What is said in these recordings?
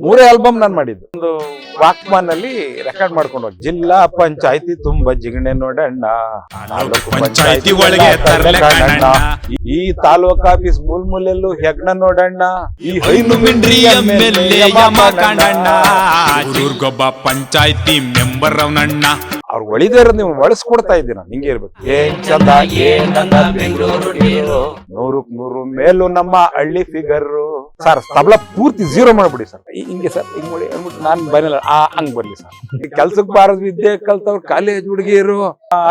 3 album ನಾನು ಮಾಡಿದ್ದು. ಒಂದು ವಾಕ್ಮಾನ್ ಅಲ್ಲಿ ರೆಕಾರ್ಡ್ ಮಾಡ್ಕೊಂಡು ಹೋಗಿ, ಜಿಲ್ಲಾ ಪಂಚಾಯತಿ ತುಂಬಾ ಜಿಗಣೆ ನೋಡಣ್ಣ, ತಾಲೂಕು ಪಂಚಾಯತಿ ಒಳಗೆ ತರಲೆ ಕಾಣಣ್ಣ, ಈ ತಾಲೂಕ್ ಆಫೀಸ್ ಮೂಲೆಲ್ಲೂ ಹೆಗ್ಣ ನೋಡಣ್ಣ, ಈ ಹೈನು ಮಿಂಡ್ರಿ ಎಮ್ಮೆಲ್ಲೆ ಯಮ ಕಾಣಣ್ಣ, ಊರ್ಗೊಬ್ಬ ಪಂಚಾಯತಿ ಮೆಂಬರ್ ಅವನಣ್ಣ. ಅವ್ರು ಒಳಿದೇ ಇರೋದು ನೀವು ಬಳಸ್ಕೊಡ್ತಾ ಇದ್ದೀನ, ಹಿಂಗೆ ಇರ್ಬೇಕು. ಏನ್ ಚಂದ ಏನಂದ ಬೆಂಗಳೂರು ನೀರು, 100ಕ್ಕೆ 100 ಮೇಲೂ ನಮ್ಮ ಹಳ್ಳಿ ಫಿಗರ್. ಸರ್ ತಬಲಾ ಪೂರ್ತಿ 0 ಮಾಡ್ಬಿಡಿ ಸರ್, ಹಿಂಗೆ ಸರ್ ಹಿಂಗ್ ಮಾಡಿ ಅಂದ್ಬಿಟ್ಟು ನಾನ್ ಬರಲ್ಲ ಹಂಗ್ ಬರ್ಲಿ ಸರ್. ಕೆಲ್ಸಕ್ಕೆ ಬಾರದ್ ವಿದ್ಯೆ ಕಲ್ತವ್ರು ಕಾಲೇಜ್ ಹುಡುಗಿರು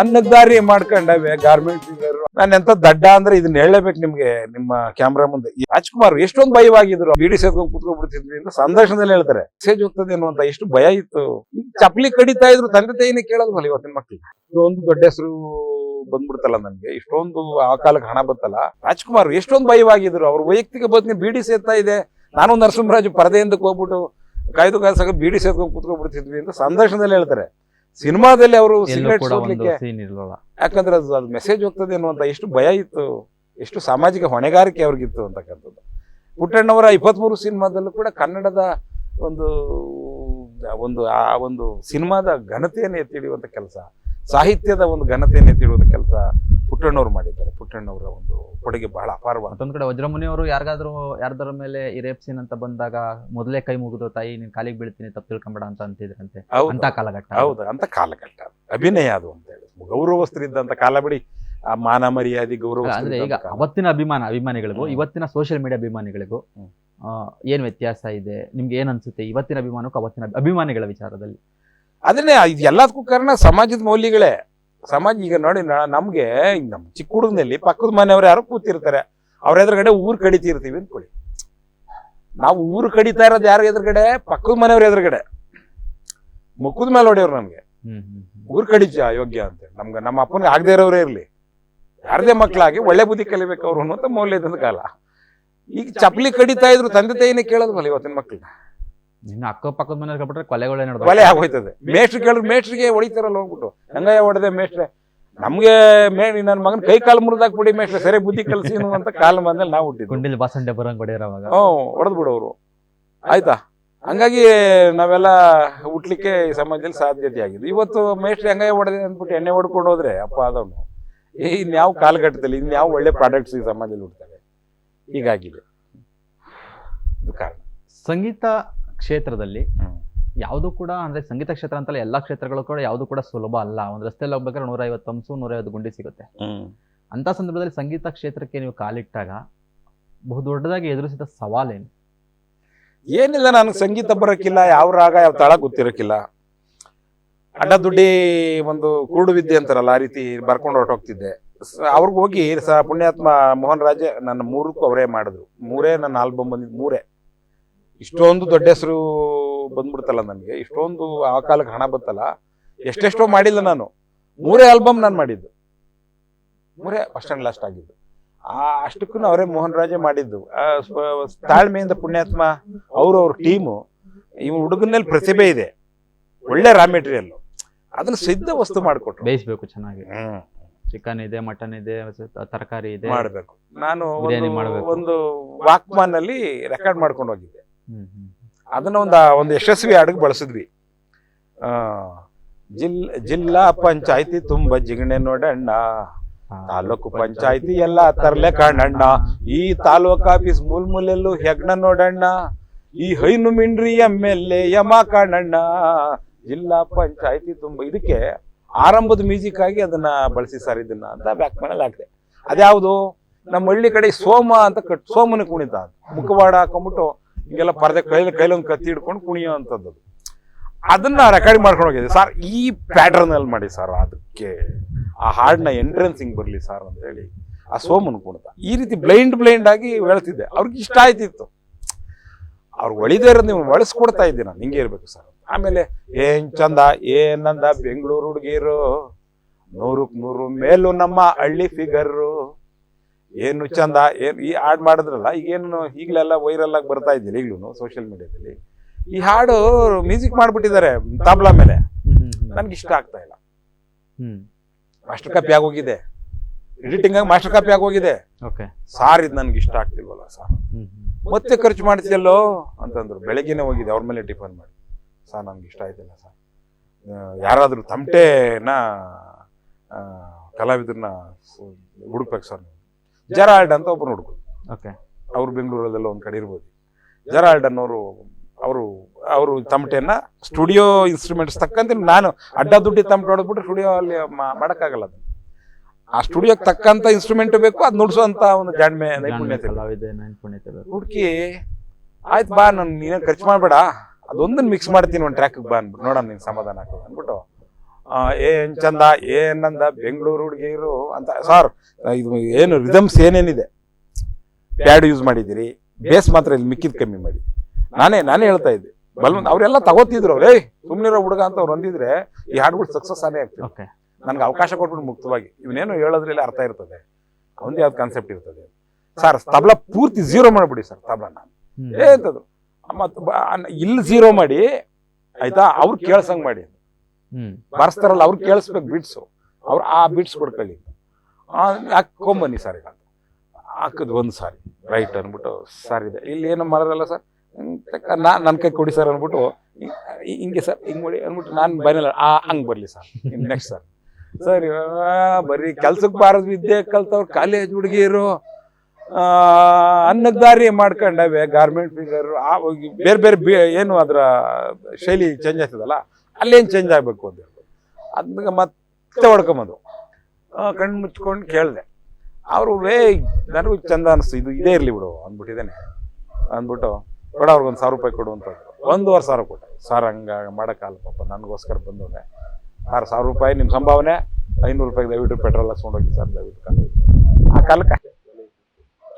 ಅನ್ನಕ್ ದಾರಿ ಮಾಡ್ಕೊಂಡವೆ ಗಾರ್ಮೆಂಟ್ ಫಿಗರ್. ನಾನು ಎಂತ ದಡ್ಡ ಅಂದ್ರೆ ಇದನ್ನ ಹೇಳಲೇಬೇಕು ನಿಮ್ಗೆ, ನಿಮ್ಮ ಕ್ಯಾಮ್ರಾ ಮುಂದೆ. ರಾಜ್ಕುಮಾರ್ ಎಷ್ಟೊಂದು ಭಯವಾಗಿದ್ರು, ಬಿಡಿ ಸೇರ್ಕೊಂಡು ಕೂತ್ಕೊಂಡ್ಬಿಡ್ತಿದ್ವಿ ಅಂತ ಸಂದರ್ಶನದಲ್ಲಿ ಹೇಳ್ತಾರೆ. ಮೆಸೇಜ್ ಹೋಗ್ತದೆ ಅನ್ನುವಂತ ಎಷ್ಟು ಭಯ ಇತ್ತು. ಚಪ್ಪಲಿ ಕಡಿತಾ ಇದ್ರು, ತಂದೆ ತಾಯಿನೇ ಕೇಳೋದ್ವಲ್ಲ ಇವತ್ತಿನ ಮಕ್ಳಿಗೆ. ಒಂದು ದೊಡ್ಡ ಹೆಸರು ಬಂದ್ಬಿಡ್ತಲ್ಲ ನನ್ಗೆ, ಇಷ್ಟೊಂದು ಆ ಕಾಲಕ್ಕೆ ಹಣ ಬಂತಲ್ಲ. ರಾಜ್ಕುಮಾರ್ ಎಷ್ಟೊಂದು ಭಯವಾಗಿದ್ರು, ಅವ್ರ ವೈಯಕ್ತಿಕ ಬದುಕಿನ ಬೀಡಿ ಸೇರ್ತಾ ಇದೆ. ನಾನು ನರಸಿಂಹರಾಜು ಪರದೆಯಿಂದಕ್ಕೆ ಹೋಗ್ಬಿಟ್ಟು ಕಾಯ್ದು ಕಾಯ್ಸಾಗ ಬೀಡಿ ಸೇರ್ಕೊಂಡು ಕೂತ್ಕೊಂಡ್ಬಿಡ್ತಿದ್ವಿ ಅಂತ ಸಂದರ್ಶನದಲ್ಲಿ ಹೇಳ್ತಾರೆ. ಸಿನಿಮಾದಲ್ಲಿ ಅವರು ಸಿಗರೇಟ್ ಸೋಡ್ಲಿಕ್ಕೆ, ಯಾಕಂದ್ರೆ ಅದು ಮೆಸೇಜ್ ಹೋಗ್ತದೆ ಅನ್ನುವಂತ ಎಷ್ಟು ಭಯ ಇತ್ತು, ಎಷ್ಟು ಸಾಮಾಜಿಕ ಹೊಣೆಗಾರಿಕೆ ಅವ್ರಿಗಿತ್ತು ಅಂತಕ್ಕಂಥದ್ದು. ಪುಟ್ಟಣ್ಣವರ 23 ಸಿನಿಮಾದಲ್ಲೂ ಕೂಡ ಕನ್ನಡದ ಒಂದು ಒಂದು ಆ ಒಂದು ಸಿನಿಮಾದ ಘನತೆಯನ್ನು ಎತ್ತಿಡಿಯುವಂತ ಕೆಲಸ, ಸಾಹಿತ್ಯದ ಒಂದು ಘನತೆಯನ್ನು ಎತ್ತಿಡುವಂತ ಕೆಲಸ ಪುಟ್ಟಣ್ಣವ್ರು ಮಾಡಿದ್ದಾರೆ. ಪುಟ್ಟಣ್ಣವರ ಒಂದು ಕೊಡುಗೆ ಬಹಳ ಅಪಾರವಾದ. ಮತ್ತೊಂದ್ ಕಡೆ ವಜ್ರಮುನಿ ಅವರು ಯಾರ್ದಾರ ಮೇಲೆ ಈ ರೇಪ್ ಸೀನ್ ಅಂತ ಬಂದಾಗ ಮೊದಲೇ ಕೈ ಮುಗಿದು ತಾಯಿ ನೀನ್ ಕಾಲಿಗೆ ಬೀಳ್ತೀನಿ ತಪ್ಪು ತಿಳ್ಕೊಂಬೇಡ ಅಂತ ಅಂತಿದ್ರಂತೆ. ಅಂತ ಕಾಲಘಟ್ಟ. ಹೌದು, ಅಂತ ಕಾಲಘಟ್ಟ ಅಭಿನಯ ಅದು ಅಂತ ಹೇಳಿ, ಗೌರವಸ್ಥರಿದ್ದಂತ ಕಾಲ ಬಿಡಿ. ಆ ಮಾನ ಮರ್ಯಾದೆ ಗೌರವ ಅಂದ್ರೆ ಈಗ ಅವತ್ತಿನ ಅಭಿಮಾನಿಗಳಿಗೂ ಇವತ್ತಿನ ಸೋಷಿಯಲ್ ಮೀಡಿಯಾ ಅಭಿಮಾನಿಗಳಿಗೂ ಏನ್ ವ್ಯತ್ಯಾಸ ಇದೆ ನಿಮ್ಗೆ? ಏನ್ ಅನ್ಸುತ್ತೆ ಇವತ್ತಿನ ಅಭಿಮಾನಕ್ಕೂ ಅವತ್ತಿನ ಅಭಿಮಾನಿಗಳ ವಿಚಾರದಲ್ಲಿ? ಅದನ್ನೇ, ಇದು ಎಲ್ಲದಕ್ಕೂ ಕಾರಣ ಸಮಾಜದ ಮೌಲ್ಯಗಳೇ. ಸಮಾಜ ಈಗ ನೋಡಿ, ನಮ್ಗೆ ನಮ್ ಚಿಕ್ಕ ಹುಡುಗನಲ್ಲಿ ಪಕ್ಕದ ಮನೆಯವ್ರು ಯಾರು ಕೂತಿರ್ತಾರೆ, ಅವ್ರ ಎದುರುಗಡೆ ಊರ್ ಕಡಿತಿರ್ತೀವಿ ಅಂದ್ಕೊಳ್ಳಿ. ನಾವು ಊರು ಕಡಿತಾ ಇರೋದು ಯಾರ ಎದುರುಗಡೆ? ಪಕ್ಕದ ಮನೆಯವ್ರ ಎದುರುಗಡೆ, ಮುಖದ ಮೇಲೆ ಹೊಡೆಯವ್ರು ನಮ್ಗೆ. ಊರ್ ಕಡಿಚ ಯೋಗ್ಯ ಅಂತ ನಮ್ಗೆ, ನಮ್ಮ ಅಪ್ಪನಿಗೆ ಆಗದೆ ಇರೋರೇ ಇರ್ಲಿ, ಯಾರದೇ ಮಕ್ಕಳಾಗಿ ಒಳ್ಳೆ ಬುದ್ಧಿ ಕಲಿಬೇಕು ಅವ್ರು ಅನ್ನೋಂಥ ಮೌಲ್ಯದ ಕಾಲ. ಈಗ ಚಪ್ಪಲಿ ಕಡಿತಾ ಇದ್ರು, ತಂದೆ ತಾಯಿನೇ ಕೇಳೋದ್ವಲ್ಲ ಇವತ್ತಿನ ಮಕ್ಳನ್ನ. ಇನ್ನು ಅಕ್ಕಪಕ್ಕದ ಮನೆ ಬಿಟ್ರೆ ಕೊಲೆ ಆಗೋಯ್ತದೆ. ಮೇಷ್ಟ್ರು ಕೇಳಿದ್ರು, ಮೇಷ್ಟ್ರಿಗೆ ಹೊಡಿತಾರಲ್ಲ ಹೋಗ್ಬಿಟ್ಟು, ಹಂಗಯ್ಯ ಹೊಡೆದೆ ಮೇಷ್ಟ್ರೆ, ನಮ್ಗೆ ನನ್ನ ಮಗನ ಕೈ ಕಾಲು ಮುರಿದಾಕ್ಬಿಡಿ ಮೇಷ್ಟ್ರೆ, ಸರಿ ಬುದ್ಧಿ ಕಲಿಸಿ ಅಂತ ಕಾಲ ಬಂದಲ್ಲಿ ನಾವು ಹುಟ್ಟಿದ್ವಿ. ಗುಂಡಿಲ್ ಬಾಸಂಡೆ ಬರಂಗ್ ಹೊಡೆಯರವಾಗ ಹೊಡೆದ್ ಬಿಡೋರು, ಆಯ್ತಾ. ಹಂಗಾಗಿ ನಾವೆಲ್ಲ ಹುಟ್ಲಿಕ್ಕೆ ಈ ಸಮಾಜದಲ್ಲಿ ಸಾಧ್ಯತೆ ಆಗಿದೆ. ಇವತ್ತು ಮೇಷ್ಟ್ರೆ ಹಂಗಯ್ಯ ಹೊಡೆದೆ ಅಂದ್ಬಿಟ್ಟು ಎಣ್ಣೆ ಹೊಡ್ಕೊಂಡು ಹೋದ್ರೆ ಅಪ್ಪ ಅದವನು ಇನ್ಯಾವ ಕಾಲಘಟ್ಟದಲ್ಲಿ ಇನ್ಯಾವ ಒಳ್ಳೆ ಪ್ರಾಡಕ್ಟ್ಸ್ ಈ ಸಮಾಜದಲ್ಲಿ ಹುಡ್ತವೆ. ಹೀಗಾಗಿದೆ ಕಾರಣ. ಸಂಗೀತ ಕ್ಷೇತ್ರದಲ್ಲಿ ಯಾವುದು ಕೂಡ ಅಂದ್ರೆ ಸಂಗೀತ ಕ್ಷೇತ್ರ ಅಂತಲ್ಲ, ಎಲ್ಲಾ ಕ್ಷೇತ್ರಗಳು ಕೂಡ ಯಾವುದು ಕೂಡ ಸುಲಭ ಅಲ್ಲ. ಒಂದ್ ರಸ್ತೆಯಲ್ಲಿ ಹೋಗ್ಬೇಕಾದ್ರೆ 150 ಅಂಸು 150 ಗುಂಡಿ ಸಿಗುತ್ತೆ. ಅಂತ ಸಂದರ್ಭದಲ್ಲಿ ಸಂಗೀತ ಕ್ಷೇತ್ರಕ್ಕೆ ನೀವು ಕಾಲಿಟ್ಟಾಗ ಬಹುದೊಡ್ಡದಾಗಿ ಎದುರಿಸಿದ ಸವಾಲೇನು? ಏನಿಲ್ಲ, ನನಗೆ ಸಂಗೀತ ಬರೋಕ್ಕಿಲ್ಲ, ಯಾವ ರಾಗ ಯಾವ ತಾಳ ಗೊತ್ತಿರೋಕ್ಕಿಲ್ಲ. ಅಡ್ಡ ದುಡ್ಡಿ ಒಂದು ಕುರುಡು ವಿದ್ಯೆ ಅಂತಾರಲ್ಲ, ಆ ರೀತಿ ಬರ್ಕೊಂಡು ಹೊರಟೋಗ್ತಿದ್ದೆ. ಅವ್ರಿಗೆ ಹೋಗಿ ಪುಣ್ಯಾತ್ಮ ಮೋಹನ್ ರಾಜೆ ನನ್ನ 3ಕ್ಕೂ ಅವರೇ ಮಾಡಿದ್ರು. 3 ನನ್ನ ಆಲ್ಬಮ್ ಬಂದಿದ್ದು 3. ಇಷ್ಟೊಂದು ದೊಡ್ಡ ಹೆಸರು ಬಂದ್ಬಿಡ್ತಲ್ಲ ನನಗೆ, ಇಷ್ಟೊಂದು ಆ ಕಾಲಕ್ಕೆ ಹಣ ಬಂತಲ್ಲ, ಎಷ್ಟೆಷ್ಟೋ ಮಾಡಿಲ್ಲ ನಾನು. 3 ಆಲ್ಬಮ್ ನಾನು ಮಾಡಿದ್ದು, 3 ಫಸ್ಟ್ ಅಂಡ್ ಲಾಸ್ಟ್ ಆಗಿದ್ದು. ಅಷ್ಟಕ್ಕೂ ಅವರೇ ಮೋಹನ್ ರಾಜೆ ಮಾಡಿದ್ದು. ತಾಳ್ಮೆಯಿಂದ ಪುಣ್ಯಾತ್ಮ ಅವ್ರ ಟೀಮು, ಈ ಹುಡುಗನಲ್ಲಿ ಪ್ರತಿಭೆ ಇದೆ, ಒಳ್ಳೆ ರಾ ಮೆಟೀರಿಯಲ್, ಅದನ್ನ ಸಿದ್ಧ ವಸ್ತು ಮಾಡಿಕೊಟ್ರು. ಬೇಯಿಸ್ಬೇಕು ಚೆನ್ನಾಗಿ, ಚಿಕನ್ ಇದೆ, ಮಟನ್ ಇದೆ, ತರಕಾರಿ ಇದೆ, ಮಾಡಬೇಕು. ನಾನು ಒಂದು ವಾಕ್ಮಾನ್ ಅಲ್ಲಿ ರೆಕಾರ್ಡ್ ಮಾಡ್ಕೊಂಡು ಹೋಗಿದ್ದೆ. ಅದನ್ನ ಒಂದು ಯಶಸ್ವಿ ಹಾಡಿಗೆ ಬಳಸಿದ್ವಿ. ಜಿಲ್ಲಾ ಪಂಚಾಯತಿ ತುಂಬಾ ಜಿಗಣೆ ನೋಡಣ್ಣ, ತಾಲೂಕು ಪಂಚಾಯತಿ ಎಲ್ಲ ತರಲೆ ಕಾಣಣ್ಣ, ಈ ತಾಲೂಕ್ ಆಫೀಸ್ ಮೂಲೆಲ್ಲೂ ಹೆಗ್ಣ ನೋಡಣ್ಣ, ಈ ಹೈನು ಮಿಂಡ್ರಿ ಎಮ್ಮೆಲ್ಲೆ ಯಮ ಕಾಣಣ್ಣ, ಜಿಲ್ಲಾ ಪಂಚಾಯತಿ ತುಂಬಾ. ಇದಕ್ಕೆ ಆರಂಭದ ಮ್ಯೂಸಿಕ್ ಆಗಿ ಅದನ್ನ ಬಳಸಿ ಸರ್ ಇದನ್ನ ಅಂತ ಬ್ಯಾಕ್ ಮನೇಲಿ ಹಾಕಿದೆ. ಅದ್ಯಾವುದು ನಮ್ಮ ಹಳ್ಳಿ ಕಡೆ ಸೋಮ ಅಂತ ಸೋಮನ ಕುಣಿತ, ಮುಖವಾಡ ಹಾಕೊಂಡ್ಬಿಟ್ಟು ಹಿಂಗೆಲ್ಲ ಪರದೆ ಕೈಲೊಂದು ಕತ್ತಿ ಹಿಡ್ಕೊಂಡು ಕುಣಿಯೋ ಅಂತದ್ದು. ಅದನ್ನ ರೆಕಾರ್ಡ್ ಮಾಡ್ಕೊಂಡು ಹೋಗಿದ್ದೆ. ಸರ್ ಈ ಪ್ಯಾಟರ್ನ್ ಅಲ್ಲಿ ಮಾಡಿ ಸರ್, ಅದಕ್ಕೆ ಆ ಹಾಡನ್ನ ಎಂಟ್ರೆನ್ಸ್ ಹಿಂಗ್ ಬರ್ಲಿ ಸರ್ ಅಂತ ಹೇಳಿ ಆ ಸೋಮನ್ ಕುಣಿತ ಈ ರೀತಿ ಬ್ಲೈಂಡ್ ಆಗಿ ಹೇಳ್ತಿದ್ದೆ. ಅವ್ರಿಗೆ ಇಷ್ಟ ಆಯ್ತಿತ್ತು. ಅವ್ರು ಒಳಿದೇ ಇರೋದು ನೀವು ಬಳಸ್ಕೊಡ್ತಾ ಇದ್ದೀನಿ ನಾನು, ಹಿಂಗೆ ಇರ್ಬೇಕು ಸರ್. ಆಮೇಲೆ ಏನ್ ಚಂದ ಏನಂದ ಬೆಂಗಳೂರು ಹುಡುಗಿರು, 100ಕ್ಕೆ 100 ಮೇಲೂ ನಮ್ಮ ಹಳ್ಳಿ ಫಿಗರು, ಏನು ಚಂದ ಏನು ಈ ಹಾಡು ಮಾಡಿದ್ರಲ್ಲ. ಈಗೇನು ಈಗಲೆಲ್ಲ ವೈರಲ್ ಆಗಿ ಬರ್ತಾ ಇದ್ದಿಲ್ಲ ಈಗಲೂ ಸೋಷಿಯಲ್ ಮೀಡಿಯಾದಲ್ಲಿ. ಈ ಹಾಡು ಮ್ಯೂಸಿಕ್ ಮಾಡ್ಬಿಟ್ಟಿದ್ದಾರೆ ತಬಲಾ ಮೇಲೆ, ನನ್ಗೆ ಇಷ್ಟ ಆಗ್ತಾ ಇಲ್ಲ. ಮಾಸ್ಟರ್ ಕಾಪಿ ಆಗೋಗಿದೆ, ಎಡಿಟಿಂಗ್ ಆಗಿ ಮಾಸ್ಟರ್ ಕಾಪಿ ಆಗೋಗಿದೆ. ಸಾರ್ ಇದು ನನ್ಗೆ ಇಷ್ಟ ಆಗ್ತಿಲ್ವಲ್ಲ ಸರ್, ಮತ್ತೆ ಖರ್ಚು ಮಾಡ್ತಿಯಲ್ಲೋ ಅಂತಂದ್ರು. ಬೆಳಗ್ಗೆನೆ ಹೋಗಿದ್ದೆ ಅವ್ರ ಮೇಲೆ ಟಿಫನ್ ಮಾಡಿ, ಸರ್ ನನ್ಗೆ ಇಷ್ಟ ಆಯ್ತಿಲ್ಲ ಸರ್, ಯಾರಾದರೂ ತಮಟೆನ ಕಲಾವಿದ್ರನ್ನ ಹುಡುಕ್ಬೇಕು ಸರ್. ಜೆರಾಲ್ಡ್ ಅಂತ ಒಬ್ಬರು ಹುಡುಕರು, ಓಕೆ, ಅವ್ರು ಬೆಂಗಳೂರಲ್ಲೆಲ್ಲ ಒಂದು ಕಡೆ ಇರ್ಬೋದು. ಜೆರಾಲ್ಡ್ ಅನ್ನೋರು ಅವರು ತಮಟೆನ ಸ್ಟುಡಿಯೋ ಇನ್ಸ್ಟ್ರೂಮೆಂಟ್ಸ್ ತಕ್ಕಂತೆ, ನಾನು ಅಡ್ಡ ದುಡ್ಡಿ ತಮಟೆ ಹೊಡೆದ್ಬಿಟ್ರೆ ಸ್ಟುಡಿಯೋ ಅಲ್ಲಿ ಮಾಡೋಕ್ಕಾಗಲ್ಲ. ಅದು ಆ ಸ್ಟುಡಿಯೋಕ್ಕೆ ತಕ್ಕಂತ ಇನ್ಸ್ಟ್ರೂಮೆಂಟ್ ಬೇಕು, ಅದು ನುಡ್ಸೋಂತ ಒಂದು ಜಾಣ್ಮೆ ನೈಪುಣ್ಯತೆ ಹುಡುಕಿ, ಆಯ್ತು ಬಾ ನಾನು ನೀನೇನು ಖರ್ಚು ಮಾಡಬೇಡ, ಅದೊಂದನ್ನು ಮಿಕ್ಸ್ ಮಾಡ್ತೀನಿ ಒಂದು ಟ್ರ್ಯಾಕಿಗೆ ಬಾ ಅಂದ್ಬಿಟ್ಟು, ನೋಡೋಣ ನಿನ್ ಸಮಾಧಾನ ಆಗ್ತದೆ ಅಂದ್ಬಿಟ್ಟು, ಏನ್ ಚಂದ ಏನಂದ ಬೆಂಗಳೂರು ಹುಡುಗಿರು ಅಂತ. ಸರ್ ಇದು ಏನು ರಿದಮ್ಸ್ ಏನೇನಿದೆ, ಪ್ಯಾಡ್ ಯೂಸ್ ಮಾಡಿದ್ದೀರಿ, ಬೇಸ್ ಮಾತ್ರ ಇಲ್ಲಿ ಮಿಕ್ಕಿದ್ ಕಮ್ಮಿ ಮಾಡಿ. ನಾನೇ ಹೇಳ್ತಾ ಇದ್ದೆ, ಅವರೆಲ್ಲ ತಗೋತಿದ್ರು, ಅವ್ರೇ ಸುಮ್ನಿರೋ ಹುಡುಗ ಅಂತ ಅವ್ರು ಅಂದಿದ್ರೆ ಈ ಹಾಡುಗಳು ಸಕ್ಸಸ್ ಆನೇ ಆಗ್ತದೆ. ನನ್ಗೆ ಅವಕಾಶ ಕೊಟ್ಬಿಟ್ಟು ಮುಕ್ತವಾಗಿ ಇವನೇನು ಹೇಳೋದ್ರಲ್ಲಿ ಅರ್ಥ ಇರ್ತದೆ, ಅವನದೇ ಯಾವ್ದು ಕಾನ್ಸೆಪ್ಟ್ ಇರ್ತದೆ. ಸರ್ ತಬಲಾ ಪೂರ್ತಿ ಝೀರೋ ಮಾಡ್ಬಿಡಿ ಸರ್, ತಬಲಾ ಅಂತದ್ದು ಇಲ್ಲಿ ಝೀರೋ ಮಾಡಿ ಆಯ್ತಾ, ಅವ್ರು ಕೇಳ್ಸಂಗ್ ಮಾಡಿ, ಬಾರಿಸ್ತಾರಲ್ಲ ಅವ್ರು ಕೇಳಿಸ್ಬೇಕು ಬಿಟ್ಸು, ಅವ್ರು ಆ ಬಿಟ್ಸ್ ಕೊಡ್ಕೊಳ್ಳಿ, ಹಾಕೊಂಬನ್ನಿ ಸರ್. ಈಗ ಹಾಕದ್ ಒಂದು ಸಾರಿ ರೈಟ್ ಅಂದ್ಬಿಟ್ಟು, ಸರ್ ಇದೆ ಇಲ್ಲಿ ಏನೋ ಮಾಡೋದಲ್ಲ ಸರ್, ನನ್ನ ಕೈ ಕೊಡಿ ಸರ್ ಅಂದ್ಬಿಟ್ಟು, ಹಿಂಗೆ ಸರ್ ಹಿಂಗೆ ಮಾಡಿ ಅಂದ್ಬಿಟ್ಟು, ನಾನು ಬರಲ್ಲ ಹಂಗೆ ಬರಲಿ ಸರ್ ನೆಕ್ಸ್ಟ್ ಸರ್. ಸರ್ ಬರೀ ಕೆಲ್ಸಕ್ಕೆ ಬಾರದು ವಿದ್ಯೆ ಕಲ್ತವ್ರು ಕಾಲೇಜ್ ಹುಡುಗಿರು ಅನ್ನಕ್ಕೆ ದಾರಿ ಮಾಡ್ಕೊಂಡವೆ, ಗಾರ್ಮೆಂಟ್ ಫಿಗರ್ ಬೇರೆ ಬೇರೆ ಏನು ಅದರ ಶೈಲಿ ಚೇಂಜ್ ಆಗ್ತದಲ್ಲ, ಅಲ್ಲೇನು ಚೇಂಜ್ ಆಗಬೇಕು ಅಂತ ಹೇಳ್ಬೋದು. ಅದನ್ನ ಮತ್ತೆ ಹೊಡ್ಕೊಂಬಂದು ಕಣ್ಣು ಮುಚ್ಕೊಂಡು ಕೇಳಿದೆ. ಅವರು ನನಗೂ ಚಂದ ಅನಿಸ್ತು, ಇದು ಇದೇ ಇರಲಿ ಬಿಡು ಅಂದ್ಬಿಟ್ಟಿದ್ದೇನೆ ಅಂದ್ಬಿಟ್ಟು, ಕೊಡ ಅವ್ರಿಗೊಂದು 1000 ರೂಪಾಯಿ ಕೊಡು ಅಂತ 1,500 ಕೊಟ್ಟೆ. ಸರ್ ಹಂಗೆ ಮಾಡೋಕ್ಕಲ್ಲ ಪಾಪ, ನನಗೋಸ್ಕರ ಬಂದವನೆ ಸರ್, 1000 ರೂಪಾಯಿ ನಿಮ್ಮ ಸಂಭಾವನೆ, 500 ರೂಪಾಯಿಗೆ ದಯವಿಟ್ಟು ಪೆಟ್ರೋಲ್ ಹಾಕ್ಸ್ಕೊಂಡೋಗಿ ಸರ್ ದಯವಿಟ್ಟು. ಆ ಕಾಲಕ್ಕೆ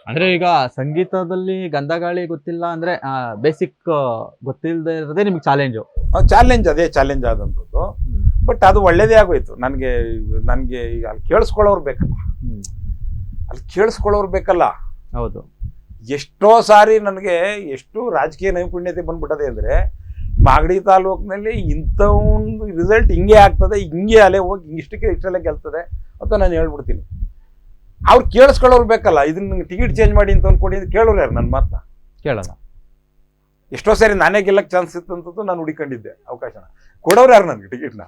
ಅಂದ್ರೆ ಈಗ ಸಂಗೀತದಲ್ಲಿ ಗಂಧಗಾಳಿ ಗೊತ್ತಿಲ್ಲ ಅಂದ್ರೆ ಬೇಸಿಕ್ ಗೊತ್ತಿಲ್ಲದೆ ಇರೋದೇ ನಿಮ್ಗೆ ಚಾಲೆಂಜ್ ಅದೇ ಚಾಲೆಂಜ್ ಆದಂಥದ್ದು. ಬಟ್ ಅದು ಒಳ್ಳೇದೇ ಆಗೋಯ್ತು ನನಗೆ ಈಗ ಅಲ್ಲಿ ಕೇಳಿಸ್ಕೊಳ್ಳೋರು ಬೇಕಲ್ಲ. ಹೌದು, ಎಷ್ಟೋ ಸಾರಿ ನನಗೆ ಎಷ್ಟು ರಾಜಕೀಯ ನೈಪುಣ್ಯತೆ ಬಂದ್ಬಿಟ್ಟದೆ ಅಂದ್ರೆ, ಮಾಗಡಿ ತಾಲೂಕಿನಲ್ಲಿ ಇಂಥ ಒಂದು ರಿಸಲ್ಟ್ ಹಿಂಗೆ ಆಗ್ತದೆ, ಹಿಂಗೆ ಅಲೆ ಹೋಗಿ ಇಷ್ಟಲ್ಲೇ ಗೆಲ್ತದೆ ಅಂತ ನಾನು ಹೇಳ್ಬಿಡ್ತೀನಿ. ಅವ್ರು ಕೇಳಿಸ್ಕೊಳ್ಳೋರು ಬೇಕಲ್ಲ, ಇದನ್ನ ಟಿಕೆಟ್ ಚೇಂಜ್ ಮಾಡಿ ಅಂತ ಅಂದ್ಕೊಂಡು ಕೇಳೋರು ಯಾರು ನನ್ನ ಮಾತನ್ನ ಕೇಳಲ್ಲ. ಎಷ್ಟೋ ಸಾರಿ ನಾನೇ ಗೆಲ್ಲಕ್ಕೆ ಚಾನ್ಸ್ ಇತ್ತಂತದ್ದು ನಾನು ಹುಡುಕೊಂಡಿದ್ದೆ, ಅವಕಾಶನ ಕೊಡೋರು ಯಾರು ನನಗೆ ಟಿಕೆಟ್ನ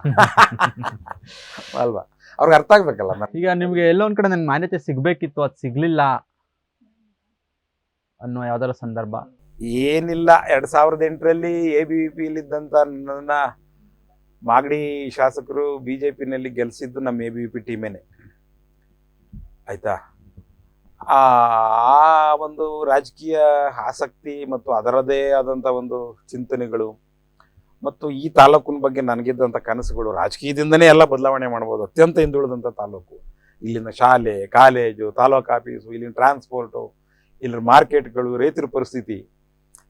ಅಲ್ವಾ, ಅವ್ರಿಗೆ ಅರ್ಥ ಆಗ್ಬೇಕಲ್ಲ. ಈಗ ನಿಮ್ಗೆ ಎಲ್ಲೋ ಒಂದ್ ಕಡೆ ನನ್ಗೆ ಮಾನ್ಯತೆ ಸಿಗ್ಬೇಕಿತ್ತು, ಅದು ಸಿಗ್ಲಿಲ್ಲ ಅನ್ನೋ ಯಾವ್ದಾರ ಸಂದರ್ಭ? ಏನಿಲ್ಲ, 2008ರಲ್ಲಿ ABVP ಇದ್ದಂತ ನನ್ನ ಮಾಗಡಿ ಶಾಸಕರು BJPನಲ್ಲಿ ಗೆಲ್ಸಿದ್ದು ನಮ್ಮ ABVP ಟೀಮೇನೆ ಆಯ್ತಾ. ಆ ಒಂದು ರಾಜಕೀಯ ಆಸಕ್ತಿ ಮತ್ತು ಅದರದೇ ಆದಂಥ ಒಂದು ಚಿಂತನೆಗಳು ಮತ್ತು ಈ ತಾಲೂಕಿನ ಬಗ್ಗೆ ನನಗಿದ್ದಂಥ ಕನಸುಗಳು, ರಾಜಕೀಯದಿಂದನೇ ಎಲ್ಲ ಬದಲಾವಣೆ ಮಾಡ್ಬೋದು. ಅತ್ಯಂತ ಹಿಂದುಳಿದಂಥ ತಾಲೂಕು, ಇಲ್ಲಿನ ಶಾಲೆ ಕಾಲೇಜು ತಾಲೂಕು ಆಫೀಸು, ಇಲ್ಲಿನ ಟ್ರಾನ್ಸ್ಪೋರ್ಟು, ಇಲ್ಲಿನ ಮಾರ್ಕೆಟ್ಗಳು, ರೈತರ ಪರಿಸ್ಥಿತಿ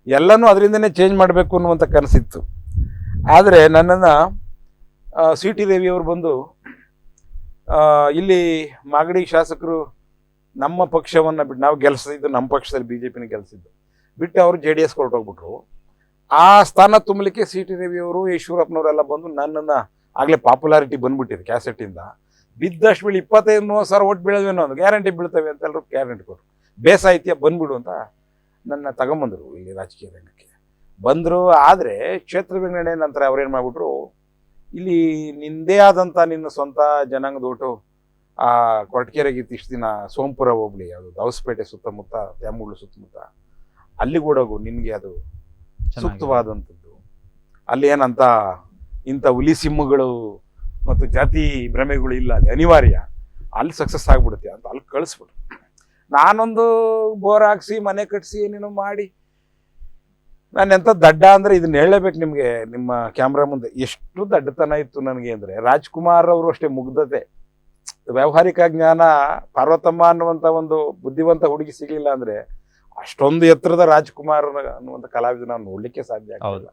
ಎಲ್ಲನೂ ಅದರಿಂದನೇ ಚೇಂಜ್ ಮಾಡಬೇಕು ಅನ್ನುವಂಥ ಕನಸಿತ್ತು. ಆದರೆ ನನ್ನನ್ನು CT ರವಿಯವರು ಬಂದು ಇಲ್ಲಿ ಮಾಗಡಿ ಶಾಸಕರು ನಮ್ಮ ಪಕ್ಷವನ್ನು ಬಿಟ್ಟು, ನಾವು ಗೆಲ್ಸಿದ್ದು ನಮ್ಮ ಪಕ್ಷದಲ್ಲಿ BJPನ ಗೆಲ್ಸಿದ್ದು ಬಿಟ್ಟು ಅವರು JDS ಹೊರಟೋಗ್ಬಿಟ್ರು. ಆ ಸ್ಥಾನ ತುಂಬಲಿಕ್ಕೆ CT ರವಿಯವರು ಈಶ್ವರಪ್ಪನವರೆಲ್ಲ ಬಂದು ನನ್ನನ್ನು, ಆಗಲೇ ಪಾಪ್ಯುಲಾರಿಟಿ ಬಂದ್ಬಿಟ್ಟಿದೆ ಕ್ಯಾಸೆಟ್ಟಿಂದ, ಬಿದ್ದಷ್ಟು ಬೀಳಿ 25-30 ಸಾವಿರ ಓಟ್ ಬೀಳೋದೇನೋ ಒಂದು ಗ್ಯಾರಂಟಿ ಬೀಳ್ತವೆ ಅಂತ ಎಲ್ಲರೂ ಗ್ಯಾರಂಟಿ ಕೊಟ್ಟರು. ಬೇಸಾಹಿತ್ಯ ಬಂದ್ಬಿಡು ಅಂತ ನನ್ನ ತಗೊಂಬಂದರು ಇಲ್ಲಿ ರಾಜಕೀಯ ರಂಗಕ್ಕೆ ಬಂದರು. ಆದರೆ ಕ್ಷೇತ್ರ ವಿಂಗಡಣೆ ನಂತರ ಅವ್ರೇನು ಮಾಡಿಬಿಟ್ರು, ಇಲ್ಲಿ ನಿಂದೇ ಆದಂಥ ನಿನ್ನ ಸ್ವಂತ ಜನಾಂಗದ ಓಟು ಆ ಕೊರಟಗೆರೆಗೆ ಇಷ್ಟು ದಿನ ಸೋಂಪುರ ಹೋಗ್ಲಿ, ಅದು ದವಸಪೇಟೆ ಸುತ್ತಮುತ್ತ, ತ್ಯಾಮೂಳು ಸುತ್ತಮುತ್ತ ಅಲ್ಲಿ ಓಡೋಗು, ನಿನಗೆ ಅದು ಸೂಕ್ತವಾದಂಥದ್ದು. ಅಲ್ಲಿ ಏನಂತ ಇಂಥ ಹುಲಿ ಸಿಂಹಗಳು ಮತ್ತು ಜಾತಿ ಭ್ರಮೆಗಳು ಇಲ್ಲ, ಅಲ್ಲಿ ಅನಿವಾರ್ಯ, ಅಲ್ಲಿ ಸಕ್ಸಸ್ ಆಗ್ಬಿಡುತ್ತೆ ಅಂತ ಅಲ್ಲಿ ಕಳಿಸ್ಬಿಟ್ರು. ನಾನೊಂದು ಬೋರ್ ಹಾಕ್ಸಿ ಮನೆ ಕಟ್ಸಿ ಏನೇನೋ ಮಾಡಿ, ನಾನು ಎಂಥ ದಡ್ಡ ಅಂದರೆ ಇದನ್ನ ಹೇಳಲೇಬೇಕು ನಿಮಗೆ, ನಿಮ್ಮ ಕ್ಯಾಮ್ರಾ ಮುಂದೆ ಎಷ್ಟು ದಡ್ಡತನ ಇತ್ತು ನನಗೆ ಅಂದರೆ, ರಾಜ್ಕುಮಾರ್ ಅವರು ಅಷ್ಟೇ ಮುಗ್ಧತೆ, ವ್ಯಾವಹಾರಿಕ ಜ್ಞಾನ, ಪಾರ್ವತಮ್ಮ ಅನ್ನುವಂಥ ಒಂದು ಬುದ್ಧಿವಂತ ಹುಡುಗಿ ಸಿಗಲಿಲ್ಲ ಅಂದರೆ ಅಷ್ಟೊಂದು ಎತ್ತರದ ರಾಜ್ಕುಮಾರ್ ಅನ್ನುವಂಥ ಕಲಾವಿದ ನಾವು ನೋಡ್ಲಿಕ್ಕೆ ಸಾಧ್ಯ ಆಗಲ್ಲ.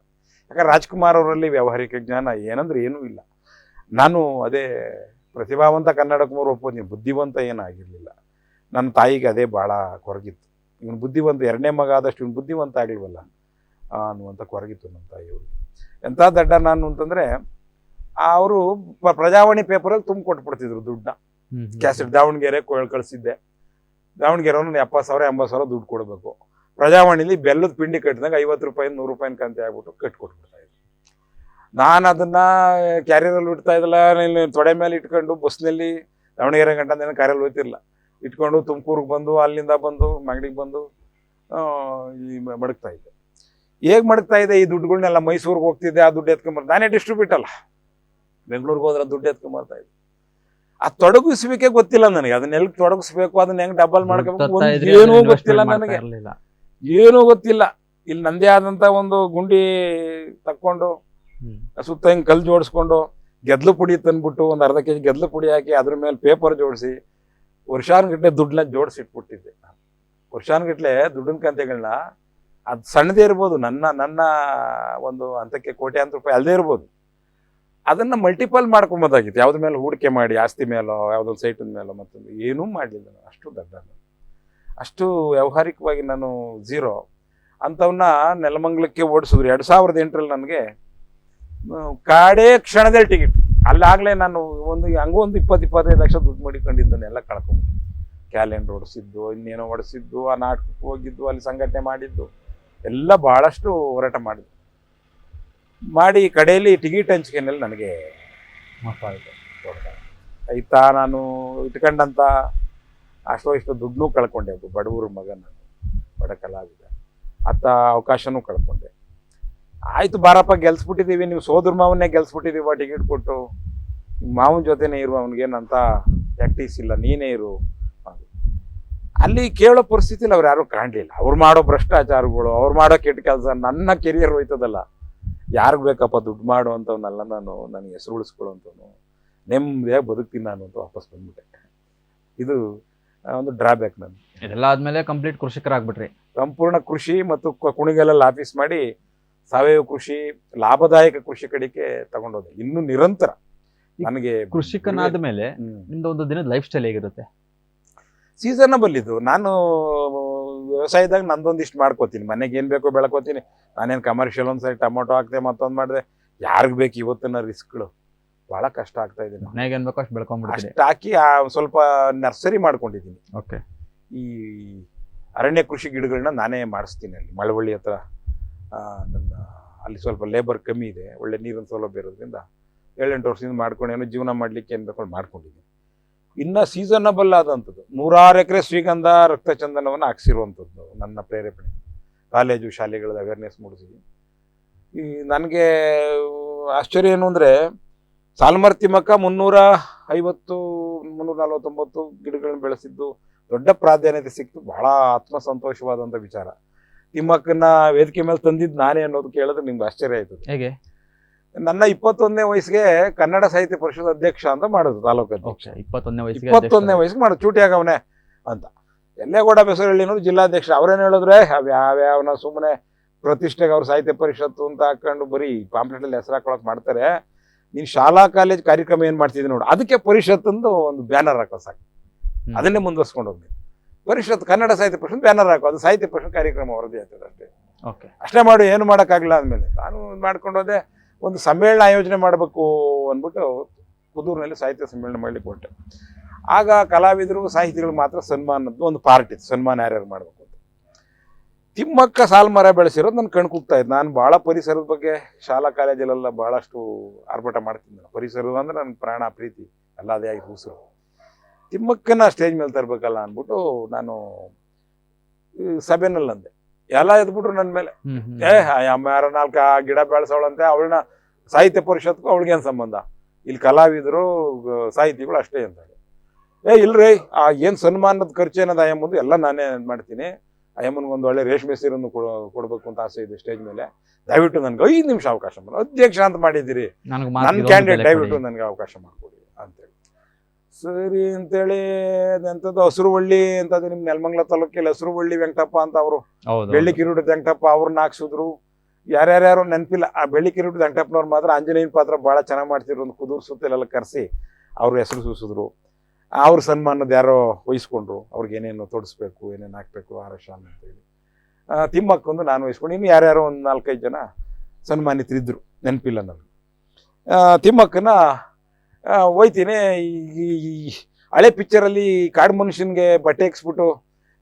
ಯಾಕಂದ್ರೆ ರಾಜ್ಕುಮಾರ್ ಅವರಲ್ಲಿ ವ್ಯಾವಹಾರಿಕ ಜ್ಞಾನ ಏನಂದ್ರೆ ಏನೂ ಇಲ್ಲ. ನಾನು ಅದೇ ಪ್ರತಿಭಾವಂತ ಕನ್ನಡ ಕುಮಾರ್ ಒಪ್ಪೋದಿನಿ, ಬುದ್ಧಿವಂತ ಏನಾಗಿರಲಿಲ್ಲ. ನನ್ನ ತಾಯಿಗೆ ಅದೇ ಭಾಳ ಕೊರಗಿತ್ತು, ಇವನು ಬುದ್ಧಿವಂತ, ಎರಡನೇ ಮಗ ಆದಷ್ಟು ಇವನು ಬುದ್ಧಿವಂತ ಆಗಲಿಲ್ವಲ್ಲ ಅನ್ನುವಂಥ ಕೊರಗಿತ್ತು ನಮ್ಮ ತಾಯಿಯವ್ರಿಗೆ. ಎಂಥ ದಡ್ಡ ನಾನು ಅಂತಂದರೆ, ಅವರು ಪ್ರಜಾವಾಣಿ ಪೇಪರಲ್ಲಿ ತುಂಬ ಕೊಟ್ಬಿಡ್ತಿದ್ರು ದುಡ್ಡನ್ನ, ಕ್ಯಾಸೆಟ್ ದಾವಣಗೆರೆ ಕಳಿಸಿದ್ದೆ, ದಾವಣಗೆರೆ ಒಂದು 70,000 80,000 ದುಡ್ಡು ಕೊಡಬೇಕು. ಪ್ರಜಾವಾಣಿಲಿ ಬೆಲ್ಲದ ಪಿಂಡಿ ಕಟ್ಟಿದಾಗ 50 ರೂಪಾಯಿ 100 ರೂಪಾಯಿನ ಕಂತೆ ಆಗ್ಬಿಟ್ಟು ಕಟ್ಕೊಟ್ಬಿಡ್ತಾ ಇದ್ದೆ. ನಾನು ಅದನ್ನ ಕ್ಯಾರಿಯರಲ್ಲಿ ಬಿಡ್ತಾ ಇದ್ದಲ್ಲ, ತೊಡೆ ಮೇಲೆ ಇಟ್ಕೊಂಡು ಬಸ್ನಲ್ಲಿ ದಾವಣಗೆರೆ ಗಂಟ ಕ್ಯಾರಿಯಲ್ಲಿ ಹೋಗ್ತಿರ್ಲಿಲ್ಲ, ಇಟ್ಕೊಂಡು ತುಮಕೂರಿಗೆ ಬಂದು ಅಲ್ಲಿಂದ ಬಂದು ಮಾಗಡಿಗೆ ಬಂದು ಈ ಮಡಗ್ತಾ ಇದ್ದೆ. ಹೇಗೆ ಮಡಗ್ತಾ ಇದೆ, ಈ ದುಡ್ಡುಗಳನ್ನೆಲ್ಲ ಮೈಸೂರಿಗೆ ಹೋಗ್ತಿದ್ದೆ, ಆ ದುಡ್ಡು ಎತ್ಕೊಂಬರ್ದು ನಾನೇ ಡಿಸ್ಟ್ರಿಬ್ಯೂಟ್ ಅಲ್ಲ, ಬೆಂಗಳೂರಿಗೆ ಹೋದ್ರೆ ದುಡ್ಡು ಎತ್ಕೊಂಬರ್ತಾ ಇದ್ದೆ. ಆ ತೊಡಗಿಸ್ಬೇಕೆ ಗೊತ್ತಿಲ್ಲ ನನಗೆ, ಅದನ್ನೆಲ್ಲ ತೊಡಗಿಸ್ಬೇಕು, ಅದನ್ನ ಹೆಂಗ್ ಡಬಲ್ ಮಾಡ್ಕೋಬೇಕು ಏನೂ ಗೊತ್ತಿಲ್ಲ ನನಗೆ, ಏನೂ ಗೊತ್ತಿಲ್ಲ. ಇಲ್ಲಿ ನಂದೇ ಆದಂತ ಒಂದು ಗುಂಡಿ ತಕ್ಕೊಂಡು ಸುತ್ತ ಹಿಂಗ್ ಕಲ್ಲು ಜೋಡಿಸ್ಕೊಂಡು ಗೆದ್ಲು ಪುಡಿ ತಂದ್ಬಿಟ್ಟು ಒಂದು ಅರ್ಧ ಕೆಜಿ ಗೆದ್ಲು ಪುಡಿ ಹಾಕಿ ಅದ್ರ ಮೇಲೆ ಪೇಪರ್ ಜೋಡಿಸಿ ವರ್ಷಾನುಗಟ್ಲೆ ದುಡ್ಡನ್ನ ಜೋಡಿಸಿಟ್ಬಿಟ್ಟಿದ್ದೆ. ವರ್ಷಾನುಗಟ್ಲೆ ದುಡ್ಡಿನ ಕಂತೆಗಳನ್ನ, ಅದು ಸಣ್ಣದೇ ಇರ್ಬೋದು, ನನ್ನ ಒಂದು ಹಂತಕ್ಕೆ ಕೋಟ್ಯಾಂತರ ರೂಪಾಯಿ ಅಲ್ಲದೆ ಇರ್ಬೋದು, ಅದನ್ನ ಮಲ್ಟಿಪಲ್ ಮಾಡ್ಕೊಂಬೋದಾಗಿತ್ತು. ಯಾವ್ದ್ರ ಮೇಲೆ ಹೂಡಿಕೆ ಮಾಡಿ, ಆಸ್ತಿ ಮೇಲೋ ಯಾವುದೋ ಸೈಟಿನ ಮೇಲೋ ಮತ್ತೊಂದು, ಏನೂ ಮಾಡಲಿಲ್ಲ ನಾನು. ಅಷ್ಟು ದಡ್ಡ, ಅಷ್ಟು ವ್ಯಾವಹಾರಿಕವಾಗಿ ನಾನು ಝೀರೋ. ಅಂಥವನ್ನ ನೆಲಮಂಗಲಕ್ಕೆ ಓಡಿಸಿದ್ರು 2008ರಲ್ಲಿ. ನನಗೆ ಕಾಡೇ ಕ್ಷಣದಲ್ಲಿ ಟಿಕೆಟ್. ಅಲ್ಲಾಗಲೇ ನಾನು ಒಂದು 20-25 ಲಕ್ಷ ದುಡ್ಡು ಮಾಡಿಕೊಂಡಿದ್ದನ್ನೆಲ್ಲ ಕಳ್ಕೊಂಬಿಟ್ಟೆ. ಕ್ಯಾಲೆಂಡರ್ ಹೊಡಿಸಿದ್ದು, ಇನ್ನೇನೋ ಹೊಡಿಸಿದ್ದು, ಆ ನಾಟಕಕ್ಕೆ ಹೋಗಿದ್ದು, ಅಲ್ಲಿ ಸಂಘಟನೆ ಮಾಡಿದ್ದು ಎಲ್ಲ ಭಾಳಷ್ಟು ಹೋರಾಟ ಮಾಡಿ ಕಡೆಯಲ್ಲಿ ಟಿಕೆಟ್ ಹಂಚಿಕೆನಲ್ಲಿ ನನಗೆ ಆಯ್ತಾ, ನಾನು ಇಟ್ಕೊಂಡಂತ ಅಷ್ಟೋ ಇಷ್ಟು ದುಡ್ಡನ್ನೂ ಕಳ್ಕೊಂಡೆ. ಒಬ್ಬ ಬಡವರ ಮಗ ನಾನು, ಬಡ ಕಲಾವಿದ, ಆತ ಅವಕಾಶನೂ ಕಳ್ಕೊಂಡೆ. ಆಯ್ತು ಬಾರಪ್ಪ, ಗೆಲ್ಸ್ಬಿಟ್ಟಿದ್ದೀವಿ, ನೀವು ಸೋದರ ಮಾವನ್ನೇ ಗೆಲ್ಸ್ಬಿಟ್ಟಿದ್ದೀವ ಟಿಕೆಟ್ ಕೊಟ್ಟು, ಮಾವನ ಜೊತೆನೇ ಇರು, ಅವನಿಗೇನಂತ ಪ್ರಾಕ್ಟೀಸ್ ಇಲ್ಲ, ನೀನೇ ಇರು. ಅಲ್ಲಿ ಕೇಳೋ ಪರಿಸ್ಥಿತಿಲಿ ಅವ್ರು ಯಾರು ಕಾಣಲಿಲ್ಲ. ಅವ್ರು ಮಾಡೋ ಭ್ರಷ್ಟಾಚಾರಗಳು, ಅವ್ರು ಮಾಡೋ ಕೆಟ್ಟ ಕೆಲಸ, ನನ್ನ ಕೆರಿಯರ್ ಹೋಯ್ತದಲ್ಲ. ಯಾರಿಗೆ ಬೇಕಪ್ಪ ದುಡ್ಡು ಮಾಡೋ ಅಂಥವ್ನೆಲ್ಲ ನನಗೆ ಹೆಸರು ಉಳಿಸ್ಕೊಳ್ಳೋಂಥವ್ನು, ನೆಮ್ಮದಿಯಾಗಿ ಬದುಕ್ತೀನಿ ನಾನು ಅಂತ ವಾಪಸ್ ಬಂದ್ಬಿಟ್ಟೆ. ಇದು ಒಂದು ಡ್ರಾಬ್ಯಾಕ್. ನಾನು ಇದೆಲ್ಲ ಆದ್ಮೇಲೆ ಕಂಪ್ಲೀಟ್ ಕೃಷಿಕರಾಗ್ಬಿಟ್ರಿ. ಸಂಪೂರ್ಣ ಕೃಷಿ ಮತ್ತು ಕುಣಿಗಲಲ್ಲಿ ಆಫೀಸ್ ಮಾಡಿ ಸಾವಯವ ಕೃಷಿ, ಲಾಭದಾಯಕ ಕೃಷಿ ಕಡೆಗೆ ತಗೊಂಡೋದೆ. ಇನ್ನು ನಿರಂತರ ನನಗೆ ಕೃಷಿಕನಾದ ಮೇಲೆ ನಿಮ್ದು ಒಂದು ದಿನದ ಲೈಫ್ ಸ್ಟೈಲ್ ಹೇಗಿರುತ್ತೆ? ಸೀಸನಬಲ್ ಇದು. ನಾನು ವ್ಯವಸಾಯದಾಗ ನಂದೊಂದಿಷ್ಟು ಮಾಡ್ಕೋತೀನಿ, ಮನೆಗೆ ಏನು ಬೇಕೋ ಬೆಳ್ಕೋತೀನಿ. ನಾನೇನು ಕಮರ್ಷಿಯಲ್ ಒಂದ್ಸರಿ ಟೊಮೊಟೊ ಹಾಕ್ದೆ, ಮತ್ತೊಂದು ಮಾಡಿದೆ, ಯಾರಿಗೆ ಬೇಕು ಇವತ್ತಿನ ರಿಸ್ಕ್ಗಳು ಭಾಳ ಕಷ್ಟ ಆಗ್ತಾ ಇದೆ. ಮನೆಗೆ ಏನು ಬೇಕೋ ಅಷ್ಟು ಬೆಳ್ಕೊಂಡ್ಬಿಡ್ತೀನಿ. ಅಷ್ಟು ಹಾಕಿ ಸ್ವಲ್ಪ ನರ್ಸರಿ ಮಾಡ್ಕೊಂಡಿದ್ದೀನಿ. ಓಕೆ. ಈ ಅರಣ್ಯ ಕೃಷಿ ಗಿಡಗಳನ್ನ ನಾನೇ ಮಾಡಿಸ್ತೀನಿ. ಅಲ್ಲಿ ಮಳವಳ್ಳಿ ಹತ್ರ ನನ್ನ ಅಲ್ಲಿ ಸ್ವಲ್ಪ ಲೇಬರ್ ಕಮ್ಮಿ ಇದೆ, ಒಳ್ಳೆ ನೀರಿನ ಸೌಲಭ್ಯ ಇರೋದ್ರಿಂದ 7-8 ವರ್ಷದಿಂದ ಮಾಡ್ಕೊಂಡು ಏನೋ ಜೀವನ ಮಾಡಲಿಕ್ಕೆ ಏನು ಬೇಕೊಂಡು ಮಾಡ್ಕೊಂಡಿದ್ದೀನಿ. ಇನ್ನು ಸೀಸನಬಲ್ ಆದಂಥದ್ದು 106 ಎಕರೆ ಶ್ರೀಗಂಧ ರಕ್ತಚಂದನವನ್ನು ಹಾಕ್ಸಿರುವಂಥದ್ದು ನನ್ನ ಪ್ರೇರೇಪಣೆ. ಕಾಲೇಜು ಶಾಲೆಗಳದ ಅವೇರ್ನೆಸ್ ಮೂಡಿಸಿ. ಈ ನನಗೆ ಆಶ್ಚರ್ಯ ಏನು ಅಂದರೆ, ಸಾಲ್ಮರ್ ತಿಮ್ಮಕ್ಕ 350-349 ಗಿಡಗಳನ್ನ ಬೆಳೆಸಿದ್ದು ದೊಡ್ಡ ಪ್ರಾಧಾನ್ಯತೆ ಸಿಕ್ತು. ಬಹಳ ಆತ್ಮಸಂತೋಷವಾದಂಥ ವಿಚಾರ. ತಿಮ್ಮಕ್ಕನ್ನ ವೇದಿಕೆ ಮೇಲೆ ತಂದಿದ್ದು ನಾನೇ ಅನ್ನೋದು ಕೇಳಿದ್ರೆ ನಿಮ್ಗೆ ಆಶ್ಚರ್ಯ ಆಯ್ತದೆ. ಹೇಗೆ? ನನ್ನ 21ನೇ ವಯಸ್ಸಿಗೆ ಕನ್ನಡ ಸಾಹಿತ್ಯ ಪರಿಷತ್ ಅಧ್ಯಕ್ಷ ಅಂತ ಮಾಡೋದು, ತಾಲೂಕು ಅಧ್ಯಕ್ಷ. 21ನೇ ವಯಸ್ಸಿಗೆ ಮಾಡೋದು, ಚೂಟಿ ಆಗವನೆ ಅಂತ. ಎಲ್ಲೇಗೌಡ ಬೆಸರಳ್ಳಿ ಅನ್ನೋದು ಜಿಲ್ಲಾಧ್ಯಕ್ಷ. ಅವ್ರೇನು ಹೇಳಿದ್ರೆ, ಯಾವ್ಯಾವನ ಸುಮ್ಮನೆ ಪ್ರತಿಷ್ಠೆಗೆ ಅವ್ರು ಸಾಹಿತ್ಯ ಪರಿಷತ್ತು ಅಂತ ಹಾಕೊಂಡು ಬರೀ ಪಾಂಪ್ಲೆಟಲ್ಲಿ ಹೆಸರು ಹಾಕೊಳಕ್ ಮಾಡ್ತಾರೆ, ನೀನು ಶಾಲಾ ಕಾಲೇಜ್ ಕಾರ್ಯಕ್ರಮ ಏನು ಮಾಡ್ತಿದ್ದೀನಿ ನೋಡು, ಅದಕ್ಕೆ ಪರಿಷತ್ತಂದು ಒಂದು ಬ್ಯಾನರ್ ಹಾಕೋ ಸಾಕು, ಅದನ್ನೇ ಮುಂದುವರ್ಸ್ಕೊಂಡು ಹೋಗ್ತೀನಿ. ಪರಿಷತ್ ಕನ್ನಡ ಸಾಹಿತ್ಯ ಪರಿಷತ್ ಬ್ಯಾನರ್ ಹಾಕೋ, ಅದು ಸಾಹಿತ್ಯ ಪರಿಷತ್ ಕಾರ್ಯಕ್ರಮ ವರದಿ ಆಗ್ತದೆ ಅಷ್ಟೇ. ಅಷ್ಟೇ ಮಾಡು, ಏನು ಮಾಡೋಕ್ಕಾಗಲ್ಲ. ಆದಮೇಲೆ ನಾನು ಮಾಡ್ಕೊಂಡು ಹೋದೆ. ಒಂದು ಸಮ್ಮೇಳನ ಆಯೋಜನೆ ಮಾಡಬೇಕು ಅಂದ್ಬಿಟ್ಟು ಕುದೂರಿನಲ್ಲಿ ಸಾಹಿತ್ಯ ಸಮ್ಮೇಳನ ಮಾಡ್ಲಿಕ್ಕೆ ಹೊರಟೆ. ಆಗ ಕಲಾವಿದರು ಸಾಹಿತಿಗಳು ಮಾತ್ರ ಸನ್ಮಾನದ್ದು ಒಂದು ಪಾರ್ಟ್ ಇತ್ತು, ಸನ್ಮಾನ ಯಾರ್ಯಾರು ಮಾಡಬೇಕು ಅಂತ. ತಿಮ್ಮಕ್ಕ ಸಾಲ್ಮರ ಬೆಳೆಸಿರೋದು ನನ್ನ ಕಣ್ ಕೂಗ್ತಾ ಇತ್ತು. ನಾನು ಭಾಳ ಪರಿಸರದ ಬಗ್ಗೆ ಶಾಲಾ ಕಾಲೇಜಲ್ಲೆಲ್ಲ ಭಾಳಷ್ಟು ಆರ್ಭಟ ಮಾಡ್ತಿದ್ದೆ. ಪರಿಸರ ಅಂದ್ರೆ ನನ್ನ ಪ್ರಾಣ ಪ್ರೀತಿ ಎಲ್ಲ ಅದೇ ಆಗಿ ಉಸಿರು. ತಿಮ್ಮಕ್ಕನ ಸ್ಟೇಜ್ ಮೇಲೆ ತರಬೇಕಲ್ಲ ಅಂದ್ಬಿಟ್ಟು ನಾನು ಸಭೆನಲ್ಲಿ ಅಂದೆ. ಎಲ್ಲ ಎದ್ಬಿಟ್ರು ನನ್ನ ಮೇಲೆ. ಅಮ್ಮ ಯಾರ 4 ಗಿಡ ಬೆಳೆಸೋಳಂತೆ, ಅವಳನ್ನ ಸಾಹಿತ್ಯ ಪರಿಷತ್ಗೂ ಅವಳಿಗೇನು ಸಂಬಂಧ, ಇಲ್ಲಿ ಕಲಾವಿದರು ಸಾಹಿತಿಗಳು ಅಷ್ಟೇ ಅಂತ. ಇಲ್ರಿ, ಏನು ಸನ್ಮಾನದ ಖರ್ಚು ಏನದ ಅಯ್ಯಮ್ಮಂದು ಎಲ್ಲ ನಾನೇ ಮಾಡ್ತೀನಿ. ಅಯ್ಯಮ್ಮನಿಗೆ ಒಂದು ಒಳ್ಳೆ ರೇಷ್ಮೆ ಸೀರೆಯನ್ನು ಕೊಡಬೇಕು ಅಂತ ಆಸೆ ಇದೆ ಸ್ಟೇಜ್ ಮೇಲೆ. ದಯವಿಟ್ಟು ನನಗೆ 5 ನಿಮಿಷ ಅವಕಾಶ ಮಾಡಿ, ಅಧ್ಯಕ್ಷ ಅಂತ ಮಾಡಿದ್ದೀರಿ, ನನ್ನ ಕ್ಯಾಂಡಿಡೇಟ್, ದಯವಿಟ್ಟು ನನಗೆ ಅವಕಾಶ ಮಾಡಿಕೊಡಿ ಅಂತೇಳಿ. ಸರಿ ಅಂತೇಳಿ ಎಂಥದ್ದು ಹಸಿರುವಳ್ಳಿ ಅಂತದ್ದು, ನಿಮ್ಮ ನೆಲಮಂಗಲ ತಾಲೂಕಲ್ಲಿ ಹಸಿರುವಳ್ಳಿ ವೆಂಕಟಪ್ಪ ಅಂತ ಅವರು, ಬೆಳ್ಳಿ ಕಿರೀಟದ ವೆಂಕಟಪ್ಪ ಅವ್ರನ್ನ ಹಾಕ್ಸಿದ್ರು. ಯಾರ್ಯಾರು ನೆನಪಿಲ್ಲ. ಆ ಬೆಳ್ಳಿ ಕಿರೀಟದ ವೆಂಕಟಪ್ಪನವ್ರು ಮಾತ್ರ ಆಂಜನೇಯನ ಪಾತ್ರ ಭಾಳ ಚೆನ್ನಾಗಿ ಮಾಡ್ತಿದ್ರು. ಒಂದು ಕುದೂರು ಸುತ್ತಲೆಲ್ಲ ಕರೆಸಿ ಅವ್ರ ಹೆಸರು ಸೂಸಿದ್ರು. ಅವ್ರ ಸನ್ಮಾನದ ಯಾರೋ ವಹಿಸ್ಕೊಂಡ್ರು, ಅವ್ರಿಗೆ ಏನೇನು ತೊಡಿಸ್ಬೇಕು, ಏನೇನು ಹಾಕ್ಬೇಕು ಆರಶ ಅಂತೇಳಿ. ತಿಮ್ಮಕ್ಕೊಂದು ನಾನು ವಹಿಸ್ಕೊಂಡು, ಇನ್ನು ಯಾರ್ಯಾರೋ ಒಂದು 4-5 ಜನ ಸನ್ಮಾನಿತರಿದ್ರು, ನೆನಪಿಲ್ಲ ನನಗೆ. ತಿಮ್ಮಕ್ಕನ ಹೋಯ್ತೀನಿ. ಈ ಹಳೆ ಪಿಕ್ಚರಲ್ಲಿ ಕಾಡು ಮನುಷ್ಯನ್ಗೆ ಬಟ್ಟೆ ಹಾಕ್ಸ್ಬಿಟ್ಟು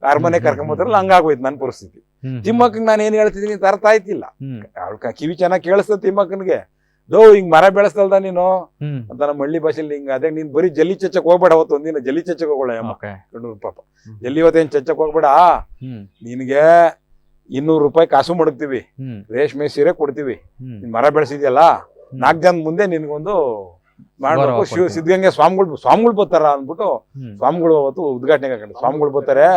ಅರಮನೆ ಕರ್ಕೊಂಬೋದ್ರಲ್ಲ, ಹಂಗಾಗೋಯ್ತು ನನ್ನ ಪರಿಸ್ಥಿತಿ. ತಿಮ್ಮಕ್ಕಂಗೆ ನಾನು ಏನ್ ಹೇಳ್ತಿದ್ದೀನಿ ಅಂತ ಅರ್ಥ ಆಯ್ತಿಲ್ಲ. ಅವಳ ಕಿವಿ ಚೆನ್ನಾಗಿ ಕೇಳಿಸ್ತದ ತಿಮ್ಮಕ್ಕನ್ಗೆ. ಹಿಂಗ್ ಮರ ಬೆಳೆಸ್ತಲ್ದ ನೀನು ಅಂತ ನಮ್ಮ ಹಳ್ಳಿ ಭಾಷೆಲಿ ಹಿಂಗ. ಅದೇ ನೀನ್ ಬರೀ ಜಲ್ಲಿ ಚಚ್ಚಕ್ ಹೋಗ್ಬೇಡ, ಅವತ್ತು ಒಂದಿನ ಜಲ್ಲಿ ಚಚ್ಚಕ್ ಹೋಗೋಣ ಕಣ್ಣೂರು ಪಾಪ. ಜಲ್ಲಿ ಇವತ್ತೇನ್ ಚಚ್ಚಕ್ ಹೋಗ್ಬೇಡ, ನಿನ್ಗೆ 200 ರೂಪಾಯಿ ಕಾಸು ಮಡಗ್ತೀವಿ, ರೇಷ್ಮೆ ಸೀರೆ ಕೊಡ್ತೀವಿ, ನೀನ್ ಮರ ಬೆಳೆಸಿದ್ಯಲ್ಲ 4 ಜನ ಮುಂದೆ ನಿನ್ಗೊಂದು ಮಾಡ್ಬೇಕು. ಸಿದ್ಧಗಂಗೆ ಸ್ವಾಮಿಗಳು ಬರ್ತಾರ ಅಂದ್ಬಿಟ್ಟು ಸ್ವಾಮಿಗಳು ಅವತ್ತು ಉದ್ಘಾಟನೆ ಹಾಕೊಂಡು ಸ್ವಾಮಿಗಳು ಬರ್ತಾರೆ,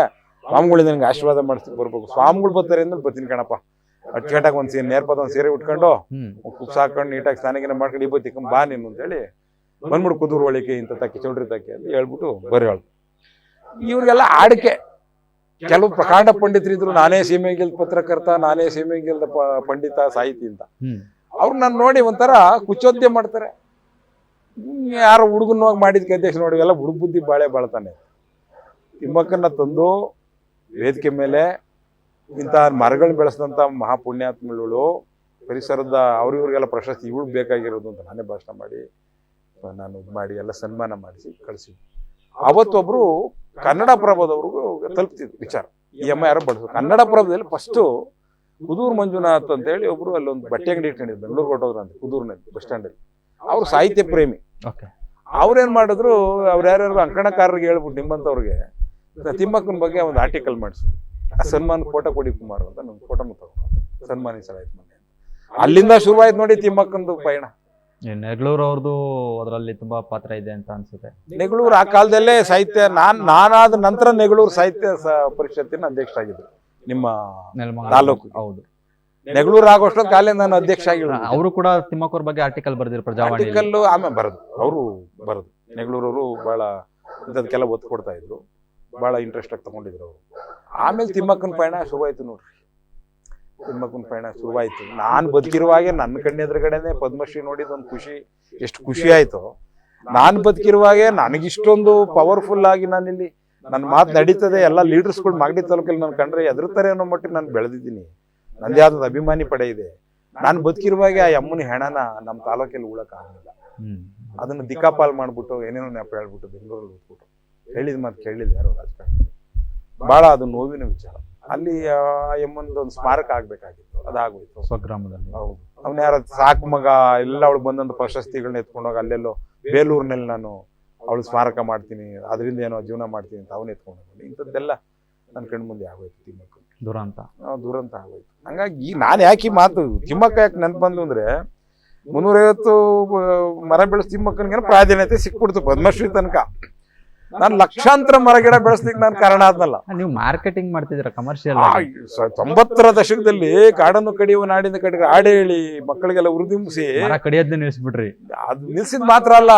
ಸ್ವಾಮಿಗಳಿಂದ ನಿನ್ಗೆ ಆಶೀರ್ವಾದ ಮಾಡಿಸಿ ಬರ್ಬೇಕು. ಸ್ವಾಮಿಗಳು ಬರ್ತಾರೆ ಅಂದ್ರೆ ಬರ್ತೀನಿ ಕಣಪ್ಪ, ಅಟ್ಕಟ್ಟಾಗ ಒಂದ್ ನೇರ್ಪದ ಒಂದ್ ಸೀರೆ ಉಟ್ಕೊಂಡು ಕುಪ್ಸ ಹಾಕೊಂಡು ನೀಟಾಗಿ ಸ್ನಾನಗಿನ ಮಾಡ್ಕೊಂಡು ಈ ಬತ್ತಿ ಬಾ ನೀನು ಅಂತೇಳಿ ಬಂದ್ಬಿಡು ಕುದೂರು ಒಳಿಕೆ ಇಂತ ತಕ್ಕಿ ಚೌಡ್ರಿ ತಕ್ಕಿ ಅಂತ ಹೇಳ್ಬಿಟ್ಟು ಬರೀ ಹೇಳ್ದು. ಇವ್ರಿಗೆಲ್ಲ ಆಡಿಕೆ. ಕೆಲವು ಪ್ರಕಾಂಡ ಪಂಡಿತರಿದ್ರು, ನಾನೇ ಸೀಮೆಗಿಲ್ದ ಪತ್ರಕರ್ತ, ನಾನೇ ಸೀಮೆಗಿಲ್ದ ಪಂಡಿತ ಸಾಹಿತಿ ಅಂತ. ಅವ್ರು ನಾನು ನೋಡಿ ಒಂಥರ ಕುಚೋದ್ಯ ಮಾಡ್ತಾರೆ. ಯಾರೋ ಹುಡುಗನವಾಗಿ ಮಾಡಿದ್ಕೆ ಅಧ್ಯಕ್ಷ ನೋಡಿ, ಎಲ್ಲ ಹುಡುಗ ಬುದ್ಧಿ ಬಾಳ್ತಾನೆ. ತಿಮ್ಮಕ್ಕನ್ನ ತಂದು ವೇದಿಕೆ ಮೇಲೆ ಇಂಥ ಮರಗಳು ಬೆಳೆಸಿದಂಥ ಮಹಾಪುಣ್ಯಾತ್ಮಗಳು, ಪರಿಸರದ ಅವ್ರಿಗೆಲ್ಲ ಪ್ರಶಸ್ತಿ ಇವ್ಳಿಗೆ ಬೇಕಾಗಿರೋದು ಅಂತ ನಾನೇ ಭಾಷಣ ಮಾಡಿ ನಾನು ಮಾಡಿ ಎಲ್ಲ ಸನ್ಮಾನ ಮಾಡಿಸಿ ಕಳಿಸಿದ್ವಿ. ಅವತ್ತೊಬ್ರು ಕನ್ನಡ ಪ್ರಭದವ್ರಿಗೂ ತಲುಪ್ತಿದ್ರು ವಿಚಾರ, ಈ ಅಮ್ಮ ಯಾರೋ ಬಳಸೋದು. ಕನ್ನಡ ಪ್ರಭದಲ್ಲಿ ಫಸ್ಟು ಕುದೂರು ಮಂಜುನಾಥ್ ಅಂತ ಹೇಳಿ ಒಬ್ರು ಅಲ್ಲೊಂದು ಬಟ್ಟೆ ಅಂಗಡಿ ಇಟ್ಕೊಂಡಿದ್ರು, ಬೆಂಗಳೂರು ಹೊಟ್ಟೋದ್ರು ಅಂತ ಕುದೂರಿನಲ್ಲಿ ಬಸ್ ಸ್ಟ್ಯಾಂಡಲ್ಲಿ. ಅವ್ರು ಸಾಹಿತ್ಯ ಪ್ರೇಮಿ. ಅವ್ರೇನ್ ಮಾಡಿದ್ರು, ಅವ್ರು ಯಾರ್ಯಾರು ಅಂಕಣಕಾರರಿಗೆ ಹೇಳ್ಬಿಟ್ಟು ನಿಮ್ಮಂತವ್ರಿಗೆ ತಿಮ್ಮಕ್ಕನ ಬಗ್ಗೆ ಒಂದು ಆರ್ಟಿಕಲ್ ಮಾಡಿಸಿದ್ರು. ಸನ್ಮಾನ ಫೋಟೋ ಕೊಡಿ ಕುಮಾರ್ ಅಂತ ನಮ್ಗೆ ಫೋಟೋನು ತಗೊಂಡು ಸನ್ಮಾನಿಸಲಾಯ್ತು ಮೊನ್ನೆ. ಅಲ್ಲಿಂದ ಶುರುವಾಯ್ತು ನೋಡಿ ತಿಮ್ಮಕ್ಕಂದು ಪಯಣ. ನೆಗಳೂರು ಅವ್ರದ್ದು ಅದರಲ್ಲಿ ತುಂಬಾ ಪಾತ್ರ ಇದೆ ಅಂತ ಅನ್ಸುತ್ತೆ. ನೆಗಳೂರು ಆ ಕಾಲದಲ್ಲೇ ಸಾಹಿತ್ಯ, ನಾನಾದ ನಂತರ ನೆಗಳೂರು ಸಾಹಿತ್ಯ ಪರಿಷತ್ತಿನ ಅಧ್ಯಕ್ಷರಾಗಿದ್ರು ನಿಮ್ಮ ತಾಲೂಕು. ಹೌದು, ನೆಗಳೂರು ಆಗೋಷ್ಟೊತ್ತು ಕಾಲೇ ನಾನು ಅಧ್ಯಕ್ಷ ಆಗಿಲ್ಲ. ಅವರು ಕೂಡ ತಿಮ್ಮಕ್ಕವ್ರ ಬಗ್ಗೆ ಆರ್ಟಿಕಲ್ ಬರೆದಿರು ಪ್ರಜಾವಾಣಿ. ಆರ್ಟಿಕಲ್ ಆಮೇಲೆ ಬರೋದು ನೆಗಳೂರವರು ಬಹಳ ಇಂಥದಕ್ಕೆಲ್ಲ ಒತ್ತು ಕೊಡ್ತಾ ಇದ್ರು, ಬಹಳ ಇಂಟ್ರೆಸ್ಟ್ ಆಗಿ ತಗೊಂಡಿದ್ರು ಅವರು. ಆಮೇಲೆ ತಿಮ್ಮಕ್ಕನ ಪಯಣ ಶುರುವಾಯ್ತು ನೋಡ್ರಿ. ತಿಮ್ಮಕ್ಕನ ಪಯಣ ಶುರುವಾಯ್ತು. ನಾನು ಬದುಕಿರುವಾಗೆ ನನ್ನ ಕಣ್ಣೆದುರುಗಡೆನೆ ಪದ್ಮಶ್ರೀ ನೋಡಿದ ಒಂದು ಖುಷಿ, ಎಷ್ಟು ಖುಷಿ ಆಯ್ತು. ನಾನು ಬದುಕಿರುವಾಗೆ ನನಗಿಷ್ಟೊಂದು ಪವರ್ಫುಲ್ ಆಗಿ ನಾನಿಲ್ಲಿ ನನ್ನ ಮಾತು ನಡೀತದೆ, ಎಲ್ಲ ಲೀಡರ್ಸ್ಗಳು ಮಾಗಡಿ ತಾಲೂಕಲ್ಲಿ ನಾನು ಕಂಡ್ರೆ ಎದುರ್ತಾರೆ ಅನ್ನೋ ಮಟ್ಟಿಗೆ ನಾನು ಬೆಳೆದಿದ್ದೀನಿ. ನಂದೇ ಆದ ಅಭಿಮಾನಿ ಪಡೆ ಇದೆ. ನಾನು ಬದುಕಿರುವಾಗೆ ಆ ಅಮ್ಮನ ಹೆಣನ ನಮ್ಮ ತಾಲೂಕಲ್ಲಿ ಉಳಕ್ ಆಗಲಿಲ್ಲ. ಅದನ್ನು ದಿಕ್ಕಾಪಾಲ್ ಮಾಡ್ಬಿಟ್ಟು ಏನೇನೋ ನೆಪ ಹೇಳ್ಬಿಟ್ಟು ಬೆಂಗಳೂರಲ್ಲಿ ಹೋಗ್ಬಿಟ್ಟು ಹೇಳಿದ ಮಾತು ಕೇಳಿಲ್ಲ ಯಾರೋ ರಾಜಕಾರಣ. ಬಹಳ ಅದು ನೋವಿನ ವಿಚಾರ. ಅಲ್ಲಿ ಆ ಎಮ್ಮಂದು ಒಂದು ಸ್ಮಾರಕ ಆಗ್ಬೇಕಾಗಿತ್ತು, ಅದಾಗೋಯ್ತು ಸ್ವಗ್ರಾಮದಲ್ಲಿ. ಹೌದು, ಅವನ ಯಾರ ಸಾಕು ಮಗ ಎಲ್ಲ ಅವಳು ಬಂದಂತ ಪ್ರಶಸ್ತಿಗಳನ್ನ ಎತ್ಕೊಂಡೋಗಿ ಅಲ್ಲೆಲ್ಲೋ ಬೇಲೂರಿನಲ್ಲಿ ನಾನು ಅವಳು ಸ್ಮಾರಕ ಮಾಡ್ತೀನಿ, ಅದರಿಂದ ಏನೋ ಜೀವನ ಮಾಡ್ತೀನಿ ಅಂತ ಅವನ್ನ ಎತ್ಕೊಂಡು ಇಂಥದ್ದೆಲ್ಲ ನನ್ನ ಕಣ್ಣು ಮುಂದೆ ಆಗೋಯ್ತು. ತಿಮ್ಮಕ್ಕ ದುರಂತ ಆಗೋಯ್ತು. ಹಂಗಾಗಿ ನಾನು ಯಾಕೆ ಮಾತು ತಿಮ್ಮಕ್ಕ ಯಾಕೆ ನೆನ್ಪು ಬಂದು ಅಂದ್ರೆ 350 ಮರ ಬೆಳೆಸ್ ತಿಮ್ಮಕ್ಕನಿಗೆ ಪ್ರಾಧಾನ್ಯತೆ ಸಿಕ್ಬಿಡ್ತು ಪದ್ಮಶ್ರೀ ತನಕ. ನಾನು ಲಕ್ಷಾಂತರ ಮರ ಗಿಡ ಬೆಳೆಸ್ಲಿಕ್ಕೆ ನಾನು ಕಾರಣ ಆದ್ನಲ್ಲ. ನೀವು ಮಾರ್ಕೆಟಿಂಗ್ ಮಾಡ್ತಿದ್ದೀರಾ ಕಮರ್ಷಿಯಲ್. 90ರ ದಶಕದಲ್ಲಿ ಕಾಡನ್ನು ಕಡಿಯುವ ನಾಡಿನ ಕಡೆಗೆ ಹಾಡು ಹೇಳಿ ಮಕ್ಕಳಿಗೆಲ್ಲ ಉರಿದಿಂಬಿಸಿ ಕಡಿಯೋದನ್ನ ನಿಲ್ಸ್ಬಿಟ್ರಿ. ಅದು ನಿಲ್ಸಿದ್ ಮಾತ್ರ ಅಲ್ಲ,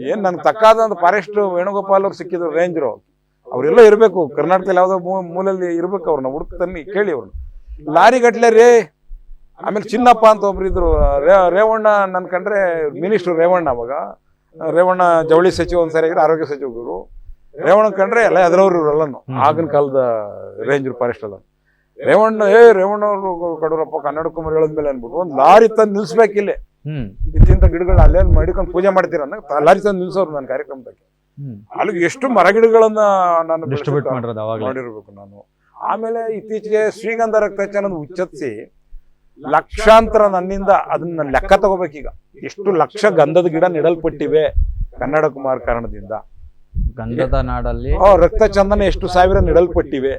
ಏನ್ ನನ್ಗೆ ತಕ್ಕಾದಂತ ಫಾರೆಸ್ಟ್ ವೇಣುಗೋಪಾಲ್ ಅವ್ರು ಸಿಕ್ಕಿದ್ರು, ರೇಂಜರು. ಅವರೆಲ್ಲ ಇರ್ಬೇಕು ಕರ್ನಾಟಕದಲ್ಲಿ ಯಾವ್ದೋ ಮೂಲಲ್ಲಿ ಇರ್ಬೇಕು. ಅವ್ರನ್ನ ಹುಡುಕ್ ತನ್ನಿ ಕೇಳಿ ಅವ್ರನ್ನ. ಲಾರಿ ಗಟ್ಲೆ ರೇ. ಆಮೇಲೆ ಚಿನ್ನಪ್ಪ ಅಂತ ಒಬ್ರು ಇದ್ರು, ರೇವಣ್ಣ ನನ್ ಕಂಡ್ರೆ ಮಿನಿಸ್ಟ್ರು ರೇವಣ್ಣ. ಅವಾಗ ರೇವಣ್ಣ ಜವಳಿ ಸಚಿವ ಒಂದ್ಸರಿ ಆರೋಗ್ಯ ಸಚಿವರು. ರೇವಣ್ಣ ಕಂಡ್ರೆ ಎಲ್ಲ ಎದ್ರವ್ರು ಎಲ್ಲನು ಆಗಿನ ಕಾಲದ ರೇಂಜರ್ ಫಾರೆಸ್ಟ್ ಎಲ್ಲ. ರೇವಣ್ಣ ರೇವಣ್ಣವ್ರು ಕಡೂರಪ್ಪ ಕನ್ನಡ ಕುಮಾರ್ ಹೇಳದ್ಮೇಲೆ ಅನ್ಬಿಟ್ಟು ಒಂದು ಲಾರಿ ತಂದು ನಿಲ್ಸ್ಬೇಕಿಲ್ಲೇ. ಇಂತಿಂತ ಗಿಡಗಳನ್ನ ಅಲ್ಲೇನ್ ಮಾಡಿಕೊಂಡು ಪೂಜೆ ಮಾಡ್ತೀರ ಅಂದಾಗ ಲಾರಿ ತಂದು ನಿಲ್ಸೋರು ನನ್ನ ಕಾರ್ಯಕ್ರಮದಲ್ಲಿ. ಅಲ್ಲಿ ಎಷ್ಟು ಮರ ಗಿಡಗಳನ್ನ ನಾನು ಮಾಡಿರ್ಬೇಕು ನಾನು. ಆಮೇಲೆ ಇತ್ತೀಚೆಗೆ ಶ್ರೀಗಂಧ ರಕ್ತಚನ ಉಚ್ಚರಿಸಿ ಲಕ್ಷಾಂತರ ನನ್ನಿಂದ ಅದನ್ನ ಲೆಕ್ಕ ತಗೋಬೇಕೀಗ. ಎಷ್ಟು ಲಕ್ಷ ಗಂಧದ ಗಿಡ ನೆಡಲ್ಪಟ್ಟಿವೆ ಕನ್ನಡ ಕುಮಾರ್ ಕಾರಣದಿಂದ. ಗಂಧದ ನಾಡಲ್ಲಿ ರಕ್ತಚಂದನ ಎಷ್ಟು ಸಾವಿರ ನೆಡಲ್ಪಟ್ಟಿವೆ.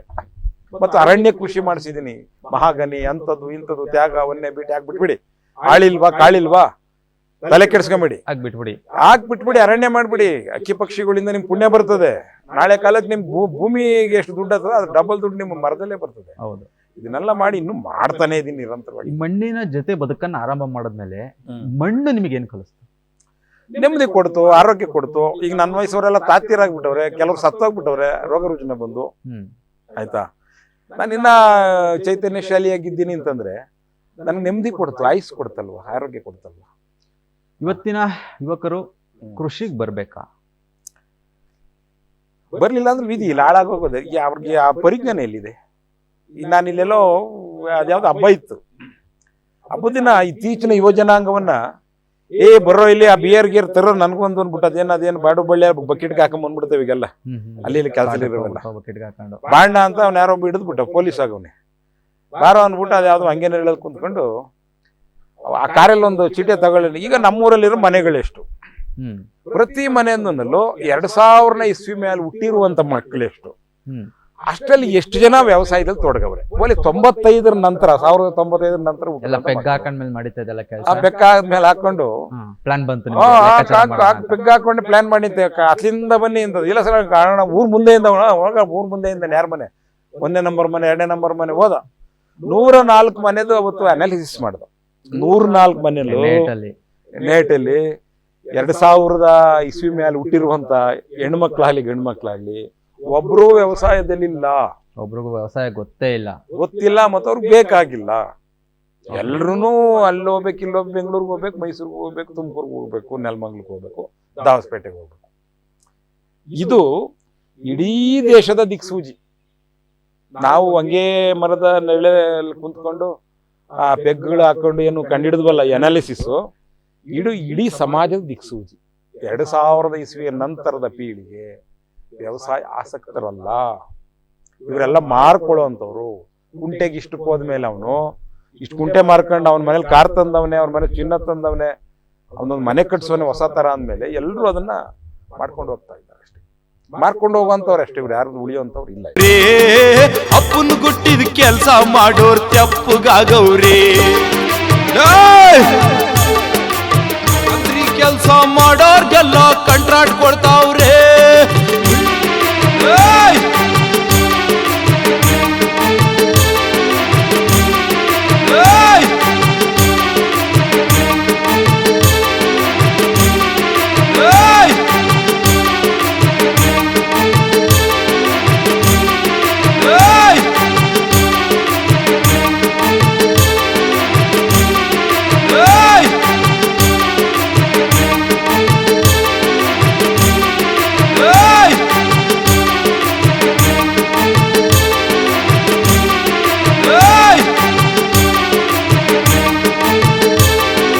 ಮತ್ತು ಅರಣ್ಯ ಕೃಷಿ ಮಾಡಿಸಿದೀನಿ, ಮಹಾಗನಿ ಅಂತದ್ದು ಇಂಥದ್ದು ತ್ಯಾಗ ವನ್ಯ ಬೀಟಿ ಹಾಕ್ಬಿಟ್ಬಿಡಿ. ಆಳಿಲ್ವಾ ಕಾಳಿಲ್ವಾ ತಲೆ ಕೆಡ್ಸ್ಕೊಂಬಿಡಿ, ಹಾಕ್ಬಿಟ್ಬಿಡಿ, ಅರಣ್ಯ ಮಾಡ್ಬಿಡಿ. ಅಕ್ಕಿ ಪಕ್ಷಿಗಳಿಂದ ನಿಮ್ ಪುಣ್ಯ ಬರ್ತದೆ. ನಾಳೆ ಕಾಲಕ್ಕೆ ನಿಮ್ ಭೂಮಿಗೆ ಎಷ್ಟು ದುಡ್ಡು ಆಗ್ತದೆ ಅದು ಡಬಲ್ ದುಡ್ಡು ನಿಮ್ಮ ಮರದಲ್ಲೇ ಬರ್ತದೆ. ಹೌದು, ಇದನ್ನೆಲ್ಲ ಮಾಡಿ ಇನ್ನು ಮಾಡ್ತಾನೆ ಇದೀನಿ ನಿರಂತರವಾಗಿ. ಮಣ್ಣಿನ ಜೊತೆ ಬದುಕನ್ನ ಆರಂಭ ಮಾಡಿದ್ಮೇಲೆ ಮಣ್ಣು ನಿಮಗೆ ಏನ್ ಕಲಿಸ್ತು? ನೆಮ್ಮದಿ ಕೊಡ್ತು, ಆರೋಗ್ಯ ಕೊಡ್ತು. ಈಗ ನನ್ನ ವಯಸ್ಸವರೆಲ್ಲ ತಾತೀರಾಗ್ಬಿಟ್ಟವ್ರೆ, ಕೆಲವ್ರು ಸತ್ತೋಗ್ಬಿಟ್ಟವ್ರೆ ರೋಗ ರುಜಿನ ಬಂದು. ಆಯ್ತಾ, ನಾನು ಇನ್ನ ಚೈತನ್ಯಶಾಲಿಯಾಗಿದ್ದೀನಿ ಅಂತಂದ್ರೆ ನನ್ಗೆ ನೆಮ್ಮದಿ ಕೊಡ್ತು, ಆಯುಸ್ ಕೊಡ್ತಲ್ವಾ, ಆರೋಗ್ಯ ಕೊಡ್ತಲ್ವಾ. ಇವತ್ತಿನ ಯುವಕರು ಕೃಷಿಗೆ ಬರ್ಬೇಕಾ? ಬರ್ಲಿಲ್ಲ ಅಂದ್ರೆ ವಿಧಿ ಇಲ್ಲ, ಹಾಳಾಗೋಗೋದೆ. ಅವ್ರಿಗೆ ಆ ಪರಿಜ್ಞಾನ ಎಲ್ಲಿದೆ? ಈಗ ನಾನು ಇಲ್ಲೆಲ್ಲೋ ಅದ್ಯಾವ್ದು ಹಬ್ಬ ಇತ್ತು, ಹಬ್ಬದ ದಿನ ಇತ್ತೀಚಿನ ಯುವ ಜನಾಂಗವನ್ನ ಬರೋ ಇಲ್ಲಿ ಆ ಬಿಯರ್ ಗೀರ್ ತರೋ ನನ್ಗೊಂದು ಅಂದ್ಬಿಟ್ಟು ಅದೇನು ಬಾಡು ಬಳ್ಳಿ ಬಕೆಟ್ಗೆ ಹಾಕೊಂಡ್ ಬಂದ್ಬಿಡ್ತೇವೆ ಈಗೆಲ್ಲ ಅಲ್ಲಿ ಇಲ್ಲಿ ಕೆಲಸ ಇರೋವೆಲ್ಲ ಬಾಂಡ ಅಂತ ಅವ್ನ ಯಾರೋ ಒಬ್ಬ ಹಿಡಿದ್ಬಿಟ್ಟ ಪೊಲೀಸ್ ಆಗವನೆ ಬಾರೋ ಅಂದ್ಬಿಟ್ಟು ಅದ್ಯಾವ್ದು ಹಂಗೇನೆ ಹೇಳೋದು ಕುಂತ್ಕೊಂಡು ಆ ಕಾರಲ್ಲಿ ಒಂದು ಚೀಟಿ ತಗೊಳ್ಳಿ. ಈಗ ನಮ್ಮೂರಲ್ಲಿರೋ ಮನೆಗಳೆಷ್ಟು, ಪ್ರತಿ ಮನೆಯಲ್ಲೂ 2000 ಇಸ್ವಿ ಮೇಲೆ ಹುಟ್ಟಿರುವಂತ ಮಕ್ಕಳೆಷ್ಟು, ಅಷ್ಟರಲ್ಲಿ ಎಷ್ಟು ಜನ ವ್ಯವಸಾಯದಲ್ಲಿ ತೊಡಗವ್ರೆ. ಓಲಿ 95 ನಂತರ 1095 ನಂತರ ಪೆಗ್ ಹಾಕೊಂಡ್ಮೇಲೆ ಮಾಡಿದ್ದೆಲ್ಲ ಕೆಲಸ. ಆ ಬೆಕ್ಕ ಆದ್ಮೇಲೆ ಹಾಕೊಂಡು ಪ್ಲಾನ್ ಬಂತು, ಪೆಗ್ ಹಾಕೊಂಡು ಪ್ಲಾನ್ ಮಾಡಿದ್ದೆ. ಅಲ್ಲಿಂದ ಬನ್ನಿ ಅಂತ ಇಲ್ಲ ಸರ್, ಕಾರಣ ಊರ್ ಮುಂದೆಯಿಂದ ಊರ್ ಮುಂದೆಯಿಂದ ಯಾರ ಮನೆ 1ನೇ ನಂಬರ್ ಮನೆ 2ನೇ ನಂಬರ್ ಮನೆ ಹೋದ. 104 ಮನೆದು ಅವತ್ತು ಅನಾಲಿಸಿಸ್ ಮಾಡ್ದ. 104 ಮನೆಯಲ್ಲೂ ನೇಟಲ್ಲಿ 2000 ಇಸ್ವಿ ಮೇಲೆ ಹುಟ್ಟಿರುವಂತ ಹೆಣ್ಮಕ್ಳಾಗ್ಲಿ ಗಂಡ್ಮಕ್ಳಾಗ್ಲಿ ಒಬ್ರು ವ್ಯವಸಾಯದಲ್ಲಿ ಇಲ್ಲ, ಒಬ್ರಿಗೂ ವ್ಯವಸಾಯ ಗೊತ್ತಿಲ್ಲ ಮತ್ತು ಅವ್ರಿಗೆ ಬೇಕಾಗಿಲ್ಲ. ಎಲ್ರು ಅಲ್ಲಿ ಹೋಗ್ಬೇಕು, ಇಲ್ಲಿ ಹೋಗ್ಬೇಕು, ಬೆಂಗಳೂರಿಗೆ ಹೋಗ್ಬೇಕು, ಮೈಸೂರಿಗೆ ಹೋಗ್ಬೇಕು, ತುಮಕೂರ್ಗೆ ಹೋಗ್ಬೇಕು, ನೆಲಮಂಗ್ಲಕ್ಕೆ ಹೋಗ್ಬೇಕು, ದಾವಸ್ಪೇಟೆಗೆ ಹೋಗ್ಬೇಕು. ಇದು ಇಡೀ ದೇಶದ ದಿಕ್ಸೂಜಿ. ನಾವು ಹಂಗೆ ಮರದ ನೆಳೆಯಲ್ಲಿ ಕುಂತ್ಕೊಂಡು ಆ ಪೆಗ್ಗಳು ಹಾಕೊಂಡು ಏನು ಕಂಡಿಡಿದ್ವಲ್ಲ ಅನಾಲಿಸಿಸ್, ಇಡೀ ಸಮಾಜದ ದಿಕ್ಸೂಜಿ. 2000 ಇಸ್ವಿಯ ನಂತರದ ಪೀಳಿಗೆ ವ್ಯವಸಾಯ ಆಸಕ್ತರಲ್ಲ. ಇವರೆಲ್ಲ ಮಾರ್ಕೊಳ್ಳೋಂಥವ್ರು. ಕುಂಟೆಗೆ ಇಷ್ಟಕ್ಕೆ ಹೋದ್ಮೇಲೆ ಅವನು ಇಷ್ಟು ಕುಂಟೆ ಮಾರ್ಕೊಂಡು ಅವನ ಮನೇಲಿ ಕಾರ್ ತಂದವನೇ, ಅವ್ರ ಮನೆ ಚಿನ್ನ ತಂದವನೇ, ಅವನೊಂದು ಮನೆ ಕಟ್ಸೋನೆ ಹೊಸ ತರ ಅಂದ್ಮೇಲೆ ಎಲ್ಲರೂ ಅದನ್ನ ಮಾಡ್ಕೊಂಡು ಹೋಗ್ತಾ ಇದ್ದಾರೆ ಅಷ್ಟೇ. ಮಾರ್ಕೊಂಡು ಹೋಗುವಂಥವ್ರು ಅಷ್ಟೇ, ಇವ್ರು ಯಾರು ಉಳಿಯುವಂಥವ್ರು ಇಲ್ಲ. ಅಪ್ಪನ ಗುಟ್ಟಿದ ಕೆಲಸ ಮಾಡೋರ್ ತೆಪ್ಪಗಾಗವ್ರಿ, ಕೆಲಸ ಮಾಡೋರ್ಗೆಲ್ಲ ಕಂಟ್ರಾಕ್ಟ್ ಕೊಡ್ತಾರ.